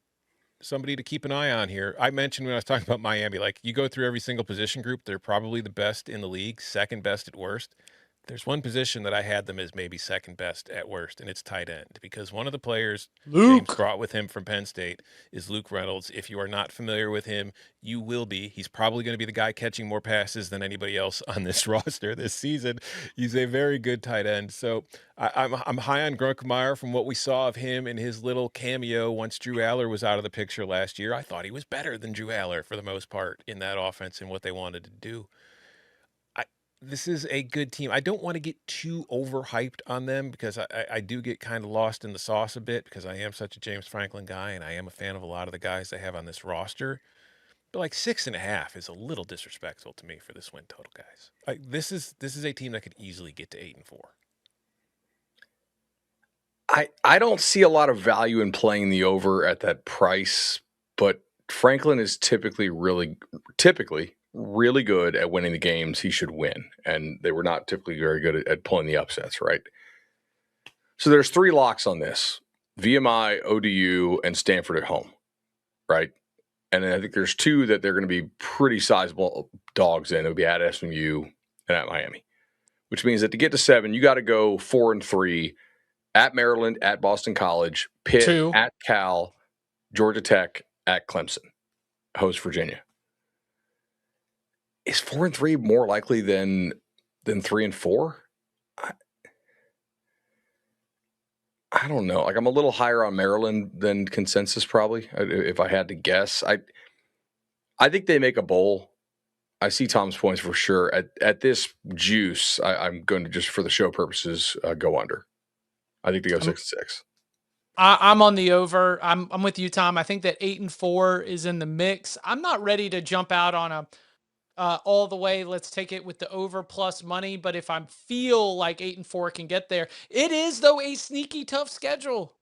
somebody to keep an eye on here. I mentioned when I was talking about Miami, like, you go through every single position group, they're probably the best in the league, second best at worst. There's one position that I had them as maybe second best at worst, and it's tight end, because one of the players James brought with him from Penn State is Luke Reynolds. If you are not familiar with him, you will be. He's probably going to be the guy catching more passes than anybody else on this roster this season. He's a very good tight end. So I'm high on Grunkemeyer from what we saw of him in his little cameo once Drew Aller was out of the picture last year. I thought he was better than Drew Aller for the most part in that offense and what they wanted to do. This is a good team. I don't want to get too overhyped on them, because I do get kind of lost in the sauce a bit, because I am such a James Franklin guy and I am a fan of a lot of the guys they have on this roster. But like 6.5 is a little disrespectful to me for this win total, guys. This is a team that could easily get to 8-4. I don't see a lot of value in playing the over at that price, but Franklin is typically really good at winning the games he should win, and they were not typically very good at pulling the upsets, right? So there's 3 locks on this: VMI, ODU, and Stanford at home, right? And then I think there's 2 that they're going to be pretty sizable dogs in. It'll be at SMU and at Miami. which means that to get to 7, you got to go 4-3 at Maryland, at Boston College, Pitt, 2. at Cal, Georgia Tech, at Clemson, host Virginia. Is 4-3 more likely than 3-4? I don't know. Like, I'm a little higher on Maryland than consensus, probably, if I had to guess. I think they make a bowl. I see Tom's points for sure. At this juice, I'm going to, just for the show purposes, go under. I think they go 6-6. I'm on the over. I'm with you, Tom. I think that 8-4 is in the mix. I'm not ready to jump out on a all the way. Let's take it with the over plus money. But if I feel like 8-4 can get there, it is though a sneaky tough schedule.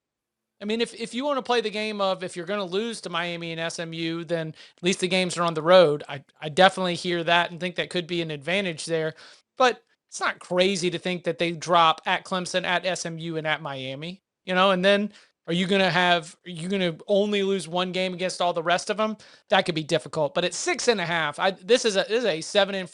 I mean, if you want to play the game of, if you're going to lose to Miami and SMU, then at least the games are on the road. I definitely hear that and think that could be an advantage there. But it's not crazy to think that they drop at Clemson, at SMU, and at Miami, and then are you going to only lose one game against all the rest of them? That could be difficult. But at 6.5, this is a 7-5,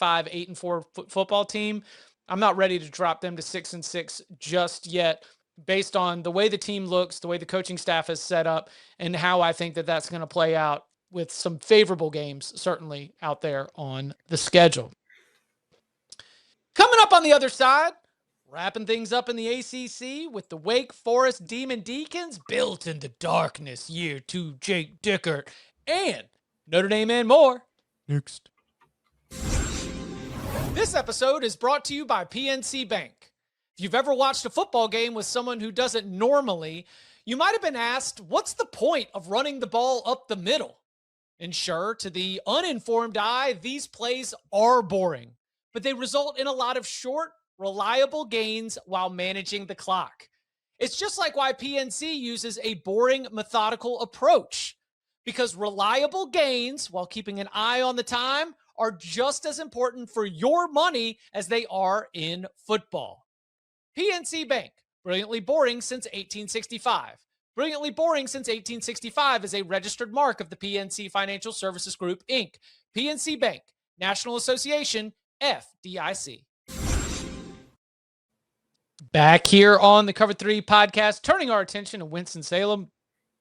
8-4 football team. I'm not ready to drop them to 6-6 just yet, based on the way the team looks, the way the coaching staff is set up, and how I think that that's going to play out with some favorable games certainly out there on the schedule. Coming up on the other side, wrapping things up in the ACC with the Wake Forest Demon Deacons, built into darkness, year 2, Jake Dickert, and Notre Dame and more. Next. This episode is brought to you by PNC Bank. If you've ever watched a football game with someone who doesn't normally, you might have been asked, what's the point of running the ball up the middle? And sure, to the uninformed eye, these plays are boring, but they result in a lot of short, reliable gains while managing the clock. It's just like why PNC uses a boring, methodical approach, because reliable gains while keeping an eye on the time are just as important for your money as they are in football. PNC Bank, brilliantly boring since 1865. Brilliantly boring since 1865 is a registered mark of the PNC Financial Services Group, Inc. PNC Bank, National Association, FDIC. Back here on the Cover 3 podcast, turning our attention to Winston-Salem,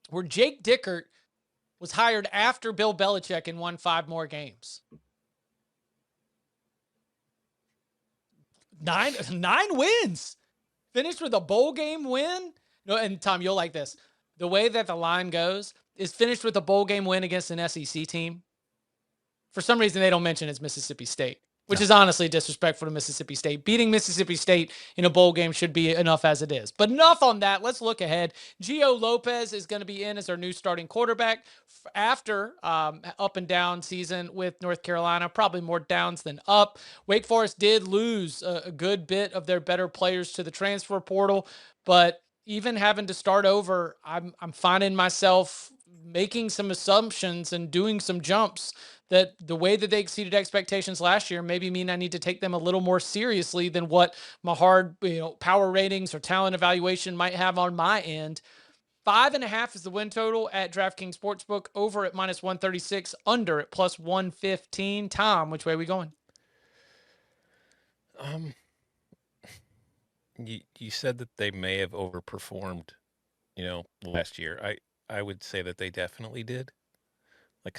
where Jake Dickert was hired after Bill Belichick and won 5 more games. 9 wins. Finished with a bowl game win. No, and Tom, you'll like this. The way that the line goes is finished with a bowl game win against an SEC team. For some reason, they don't mention it's Mississippi State, which is honestly disrespectful to Mississippi State. Beating Mississippi State in a bowl game should be enough as it is. But enough on that. Let's look ahead. Gio Lopez is going to be in as our new starting quarterback after up and down season with North Carolina, probably more downs than up. Wake Forest did lose a good bit of their better players to the transfer portal, but even having to start over, I'm finding myself making some assumptions and doing some jumps that the way that they exceeded expectations last year maybe mean I need to take them a little more seriously than what my hard, power ratings or talent evaluation might have on my end. 5.5 is the win total at DraftKings Sportsbook, over at -136, under at +115. Tom, which way are we going? You said that they may have overperformed, last year. I would say that they definitely did.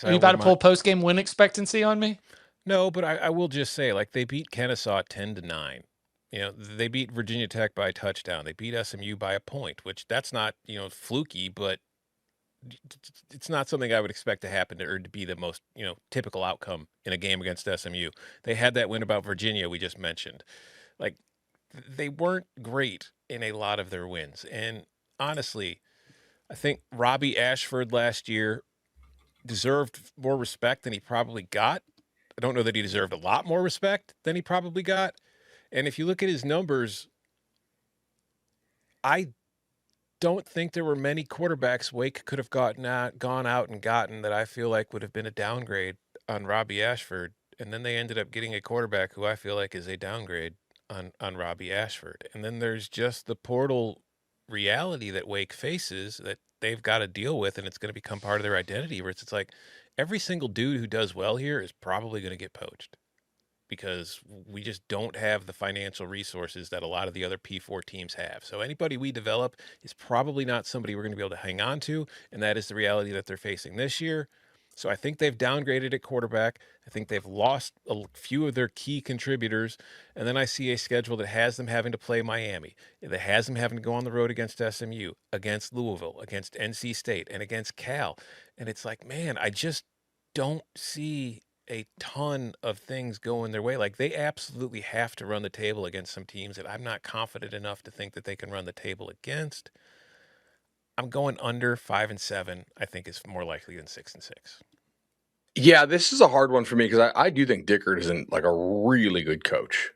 Are you about to pull post-game win expectancy on me? No, but I will just say, they beat Kennesaw 10-9. They beat Virginia Tech by a touchdown. They beat SMU by a point, which that's not, fluky, but it's not something I would expect to happen or to be the most, typical outcome in a game against SMU. They had that win about Virginia we just mentioned. They weren't great in a lot of their wins. And honestly, I think Robbie Ashford last year deserved more respect than he probably got. I don't know that he deserved a lot more respect than he probably got. And if you look at his numbers, I don't think there were many quarterbacks Wake could have gone out and gotten that I feel like would have been a downgrade on Robbie Ashford. And then they ended up getting a quarterback who I feel like is a downgrade on Robbie Ashford. And then there's just the portal reality that Wake faces that they've got to deal with, and it's going to become part of their identity, where it's like every single dude who does well here is probably going to get poached. because we just don't have the financial resources that a lot of the other P4 teams have. So anybody we develop is probably not somebody we're going to be able to hang on to, and that is the reality that they're facing this year. So I think they've downgraded at quarterback. I think they've lost a few of their key contributors. And then I see a schedule that has them having to play Miami, that has them having to go on the road against SMU, against Louisville, against NC State, and against Cal. And it's like, man, I just don't see a ton of things going their way. Like, they absolutely have to run the table against some teams that I'm not confident enough to think that they can run the table against. I'm going under 5-7. I think is more likely than 6-6. Yeah, this is a hard one for me because I do think Dickert is like a really good coach.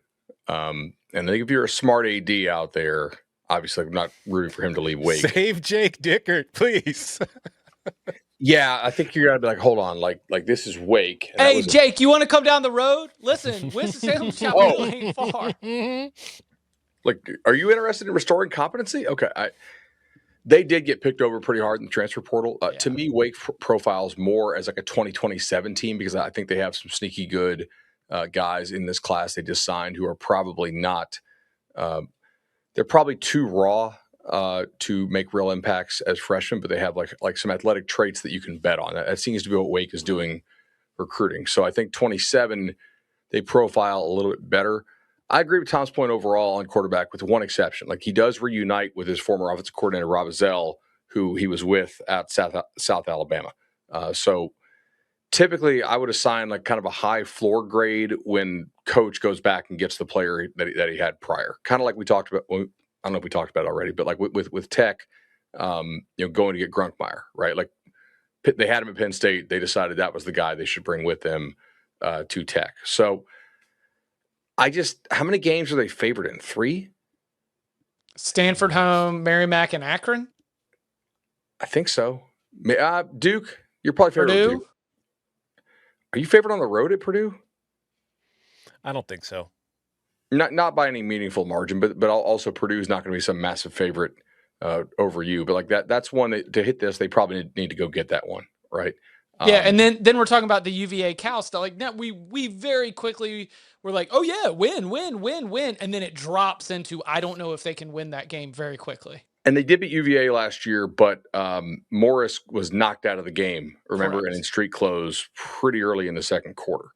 And I think if you're a smart AD out there, obviously I'm not rooting for him to leave Wake. Save Jake Dickert, please. Yeah, I think you're gonna be like, hold on, like this is Wake. And hey, Jake, you want to come down the road? Listen, Winston-Salem Chapel ain't far. Like, are you interested in restoring competency? Okay, they did get picked over pretty hard in the transfer portal. To me, Wake profiles more as like a 2027 team because I think they have some sneaky good guys in this class they just signed who are probably not. They're probably too raw to make real impacts as freshmen, but they have like some athletic traits that you can bet on. That seems to be what Wake is doing recruiting. So I think 27, they profile a little bit better. I agree with Tom's point overall on quarterback with one exception. Like, he does reunite with his former offensive coordinator, Rob Zell, who he was with at South Alabama. So typically I would assign like kind of a high floor grade when coach goes back and gets the player that he had prior. Kind of like we talked about. Well, I don't know if we talked about it already, but like with Tech, going to get Grunkmeyer, right? Like, they had him at Penn State. They decided that was the guy they should bring with them to Tech. So how many games are they favored in? 3? Stanford home, Merrimack, and Akron? I think so. Duke, you're probably favored Purdue? with Duke. Are you favored on the road at Purdue? I don't think so. Not by any meaningful margin, but also Purdue's not going to be some massive favorite over you. But like that's one that, to hit this, they probably need to go get that one, right? Yeah, and then we're talking about the UVA Cal stuff. Like, now we very quickly were like, oh yeah, win, and then it drops into I don't know if they can win that game very quickly. And they did beat UVA last year, but Morris was knocked out of the game, remember, Correct. and in street close pretty early in the second quarter.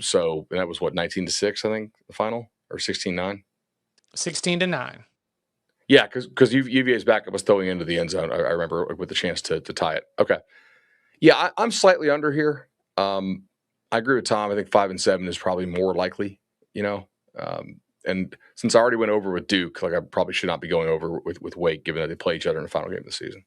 So that was 19-6, I think, the final, or 16-9? 16-9. Yeah, because UVA's backup was throwing into the end zone. I remember with the chance to tie it. Okay. Yeah, I'm slightly under here. I agree with Tom. I think 5-7 is probably more likely, and since I already went over with Duke, like, I probably should not be going over with Wake, given that they play each other in the final game of the season.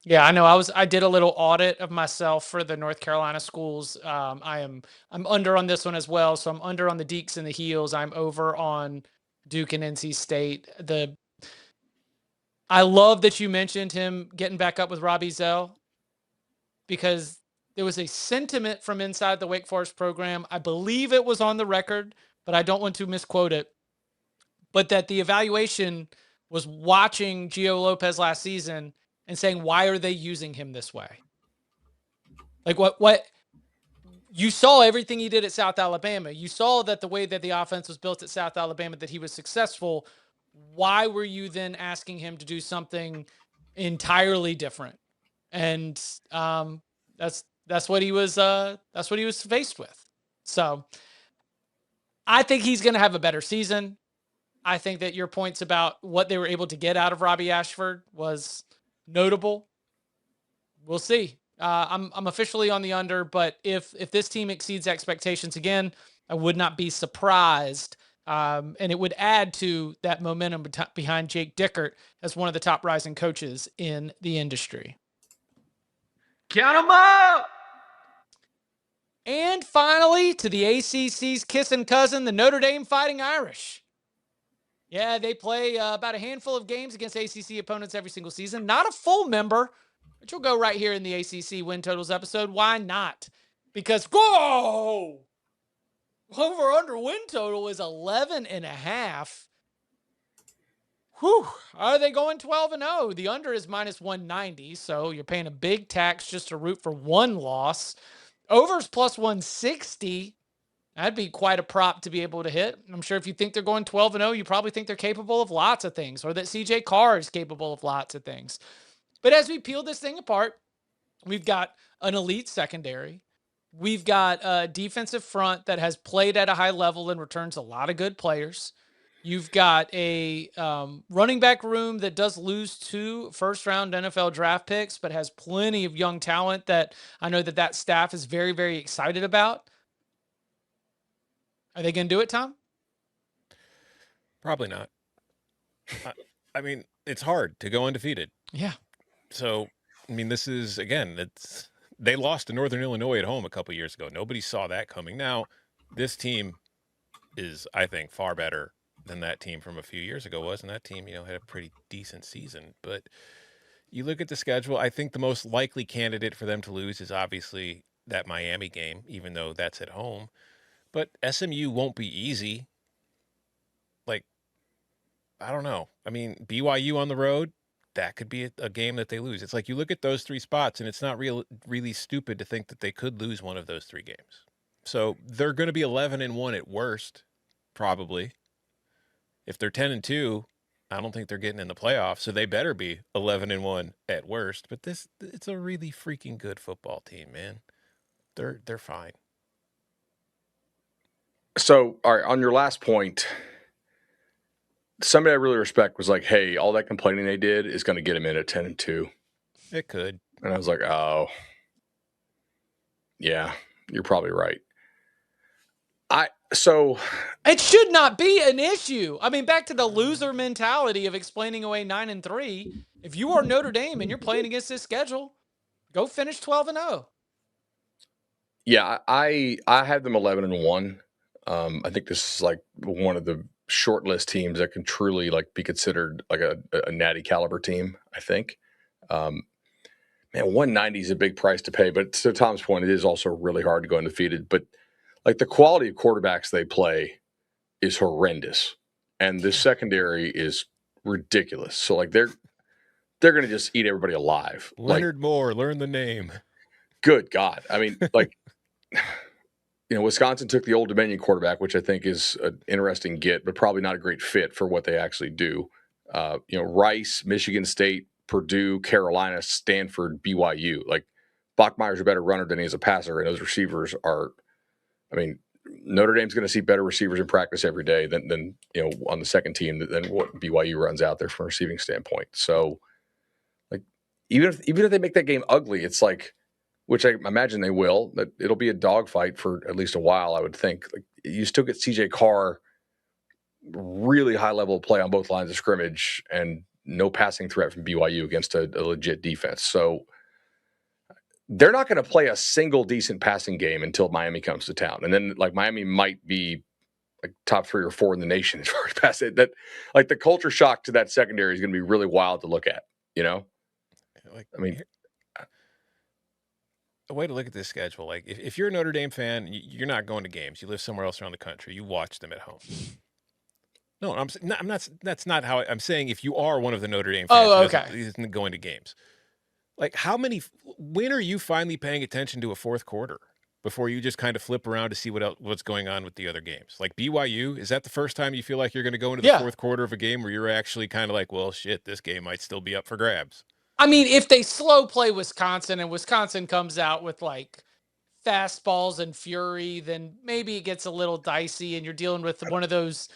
Yeah, I know. I did a little audit of myself for the North Carolina schools. I'm under on this one as well. So I'm under on the Deeks and the Heels. I'm over on Duke and NC State. I love that you mentioned him getting back up with Robbie Zell, because there was a sentiment from inside the Wake Forest program. I believe it was on the record, but I don't want to misquote it. But that the evaluation was watching Gio Lopez last season and saying, why are they using him this way? Like, what you saw everything he did at South Alabama. You saw that the way that the offense was built at South Alabama, that he was successful. Why were you then asking him to do something entirely different? And that's what he was faced with. So I think he's going to have a better season. I think that your points about what they were able to get out of Robbie Ashford was notable. We'll see. I'm officially on the under, but if this team exceeds expectations again, I would not be surprised. And it would add to that momentum behind Jake Dickert as one of the top rising coaches in the industry. Count them up! And finally, to the ACC's kissing cousin, the Notre Dame Fighting Irish. Yeah, they play about a handful of games against ACC opponents every single season. Not a full member, which will go right here in the ACC win totals episode. Why not? Because, whoa! Over-under win total is 11.5. Whew. Are they going 12-0? The under is minus 190, so you're paying a big tax just to root for one loss. Over's plus 160. That'd be quite a prop to be able to hit. I'm sure if you think they're going 12-0, you probably think they're capable of lots of things, or that CJ Carr is capable of lots of things. But as we peel this thing apart, we've got an elite secondary. We've got a defensive front that has played at a high level and returns a lot of good players. You've got a running back room that does lose 2 first-round NFL draft picks, but has plenty of young talent that I know that staff is very, very excited about. Are they going to do it, Tom? Probably not. I mean, it's hard to go undefeated. Yeah. So, I mean, this is, again, they lost to Northern Illinois at home a couple years ago. Nobody saw that coming. Now, this team is, I think, far better than that team from a few years ago was, and that team, had a pretty decent season. But you look at the schedule, I think the most likely candidate for them to lose is obviously that Miami game, even though that's at home. But SMU won't be easy. Like, I don't know. I mean, BYU on the road, that could be a game that they lose. It's like you look at those 3 spots, and it's not really stupid to think that they could lose one of those 3 games. So they're going to be 11-1 at worst, probably. If they're 10-2, I don't think they're getting in the playoffs, so they better be 11-1 at worst. But it's a really freaking good football team, man. They're fine. So, all right, on your last point, somebody I really respect was like, hey, all that complaining they did is going to get them in at 10-2. It could. And I was like, oh, yeah, you're probably right. So it should not be an issue. I mean, back to the loser mentality of explaining away 9-3. If you are Notre Dame and you're playing against this schedule, go finish 12-0. Yeah, I have them 11-1. I think this is like one of the short list teams that can truly like be considered like a natty caliber team, I think. Man, 190 is a big price to pay, but to Tom's point, it is also really hard to go undefeated. But like the quality of quarterbacks they play is horrendous, and the secondary is ridiculous. So like they're going to just eat everybody alive. Leonard Moore, learn the name. Good God. I mean, like, Wisconsin took the Old Dominion quarterback, which I think is an interesting get, but probably not a great fit for what they actually do. Rice, Michigan State, Purdue, Carolina, Stanford, BYU. Like, Bachmeier's a better runner than he is a passer, and those receivers are, Notre Dame's going to see better receivers in practice every day than on the second team than what BYU runs out there from a receiving standpoint. So, like, even if they make that game ugly, it's like, which I imagine they will, that it'll be a dogfight for at least a while, I would think. Like, you still get CJ Carr, really high level of play on both lines of scrimmage, and no passing threat from BYU against a legit defense. So they're not going to play a single decent passing game until Miami comes to town. And then like Miami might be like top 3 or 4 in the nation as far as passing. That like the culture shock to that secondary is going to be really wild to look at, A way to look at this schedule, like if you're a Notre Dame fan, you're not going to games. You live somewhere else around the country. You watch them at home. No, I'm not. That's not how I'm saying. If you are one of the Notre Dame fans, who isn't going to games, like when are you finally paying attention to a fourth quarter before you just kind of flip around to see what's going on with the other games? Like BYU, is that the first time you feel like you're going to go into the fourth quarter of a game where you're actually kind of like, well, shit, this game might still be up for grabs? I mean, if they slow play Wisconsin and Wisconsin comes out with like fastballs and fury, then maybe it gets a little dicey and you're dealing with one of those.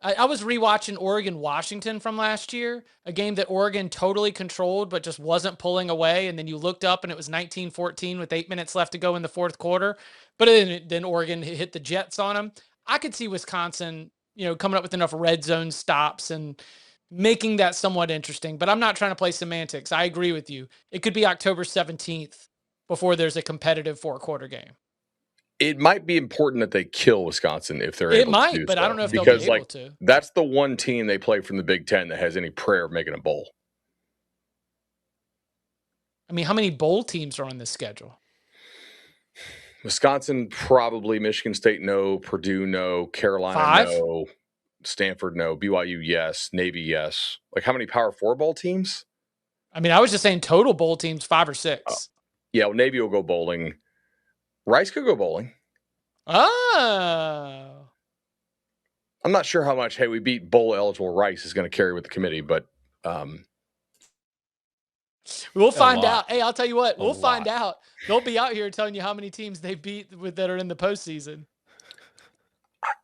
I was rewatching Oregon-Washington from last year, a game that Oregon totally controlled but just wasn't pulling away. And then you looked up and it was 19-14 with 8 minutes left to go in the fourth quarter. But then Oregon hit the Jets on them. I could see Wisconsin, coming up with enough red zone stops and making that somewhat interesting. But I'm not trying to play semantics. I agree with you. It could be October 17th before there's a competitive 4-quarter game. It might be important that they kill Wisconsin if they're able to. It might, but I don't know if they'll be able to. That's the one team they play from the Big Ten that has any prayer of making a bowl. I mean, how many bowl teams are on this schedule? Wisconsin, probably. Michigan State, no. Purdue, no. Carolina, 5? no. Stanford, no. BYU, yes. Navy, yes. Like, how many Power 4 bowl teams? I mean, I was just saying total bowl teams, 5 or 6. Yeah, well, Navy will go bowling. Rice could go bowling. Oh. I'm not sure how much, hey, we beat bowl eligible Rice is going to carry with the committee, but we'll find out. Hey, I'll tell you what, we'll find lot. out. They'll be out here telling you how many teams they beat that are in the postseason.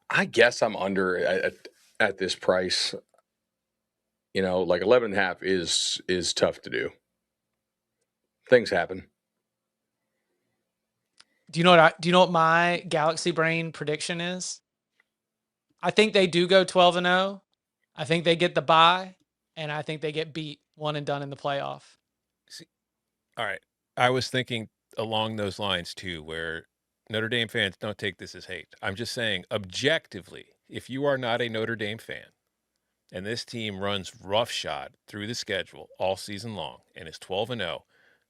I guess I'm under at this price. You know, like 11.5 is tough to do. Things happen. Do you know what my Galaxy Brain prediction is? I think they do go 12-0. I think they get the bye, and I think they get beat one and done in the playoff. See, all right. I was thinking along those lines too, where Notre Dame fans don't take this as hate. I'm just saying objectively, if you are not a Notre Dame fan and this team runs roughshod through the schedule all season long and is 12-0,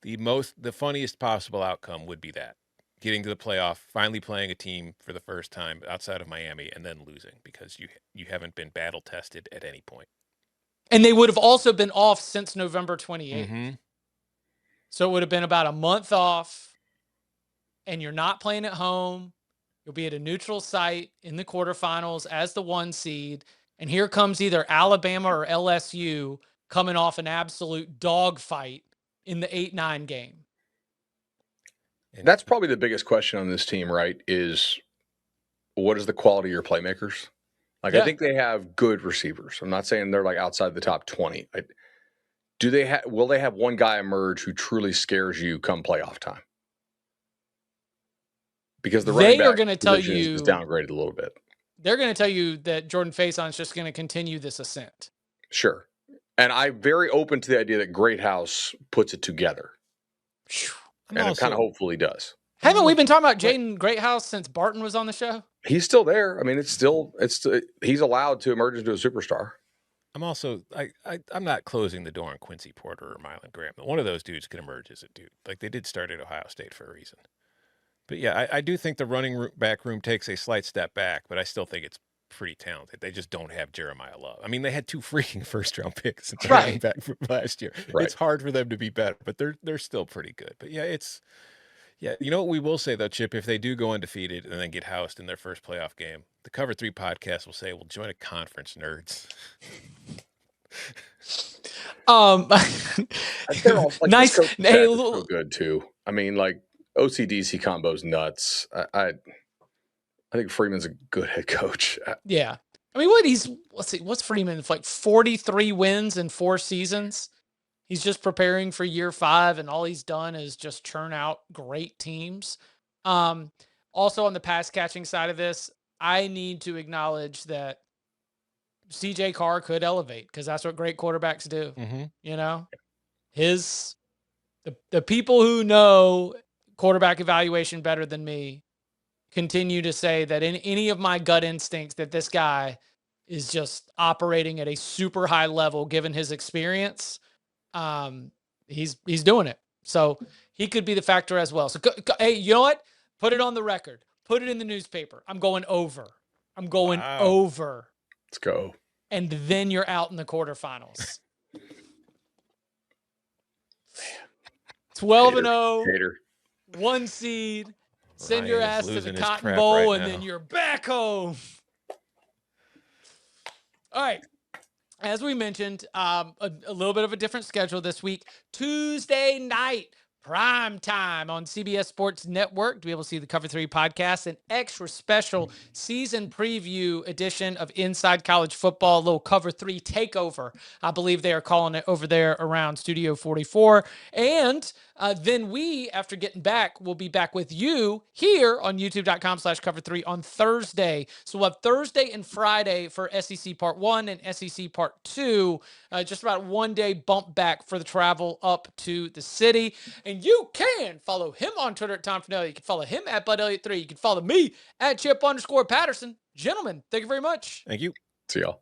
the funniest possible outcome would be that. Getting to the playoff, finally playing a team for the first time outside of Miami, and then losing because you haven't been battle tested at any point. And they would have also been off since November 28th. Mm-hmm. So it would have been about a month off, and you're not playing at home. You'll be at a neutral site in the quarterfinals as the 1 seed. And here comes either Alabama or LSU coming off an absolute dogfight in the 8-9 game. And that's probably the biggest question on this team, right? Is what is the quality of your playmakers? Like, Yeah. I think they have good receivers. I'm not saying they're like outside the top 20. Will they have one guy emerge who truly scares you come playoff time? Because the running back are going to tell position you is downgraded a little bit. They're going to tell you that Jordan Faison is just going to continue this ascent. Sure. And I'm very open to the idea that Greathouse puts it together. And it kind of hopefully does. Haven't we been talking about Jaden Greathouse since Barton was on the show? He's still there. I mean, it's still he's allowed to emerge into a superstar. I'm not closing the door on Quincy Porter or Mylan Graham. One of those dudes can emerge as a dude. Like, they did start at Ohio State for a reason. But yeah, I do think the running back room takes a slight step back, but I still think it's pretty talented. They just don't have Jeremiah Love. I mean, they had 2 freaking first-round picks in running back from last year. Right. It's hard for them to be better, but they're still pretty good. But yeah, you know what we will say though, Chip, if they do go undefeated and then get housed in their first playoff game, the Cover 3 podcast will say, "Well, join a conference, nerds." Nice. Hey, so good too. I mean, like, OCDC combo's nuts. I think Freeman's a good head coach. Yeah. I mean, what's Freeman? It's like 43 wins in 4 seasons. He's just preparing for year 5, and all he's done is just churn out great teams. Also on the pass catching side of this, I need to acknowledge that CJ Carr could elevate, because that's what great quarterbacks do. Mm-hmm. You know, the people who know quarterback evaluation better than me continue to say that in any of my gut instincts that this guy is just operating at a super high level, given his experience. He's doing it. So he could be the factor as well. So hey, you know what? Put it on the record. Put it in the newspaper. I'm going over. Over. Let's go. And then you're out in the quarterfinals. 12-0. 1 seed. Send your ass to the Cotton Bowl, and then you're back home. All right. As we mentioned, a little bit of a different schedule this week. Tuesday night, prime time on CBS Sports Network to be able to see the Cover 3 podcast, an extra special season preview edition of Inside College Football, a little Cover 3 takeover, I believe they are calling it over there around Studio 44. And then we, after getting back, will be back with you here on youtube.com/cover3 on Thursday. So we'll have Thursday and Friday for SEC Part 1 and SEC Part 2, just about 1 day bump back for the travel up to the city. And you can follow him on Twitter at Tom Fornelli. You can follow him at Bud Elliott 3. You can follow me at Chip _Patterson. Gentlemen, thank you very much. Thank you. See y'all.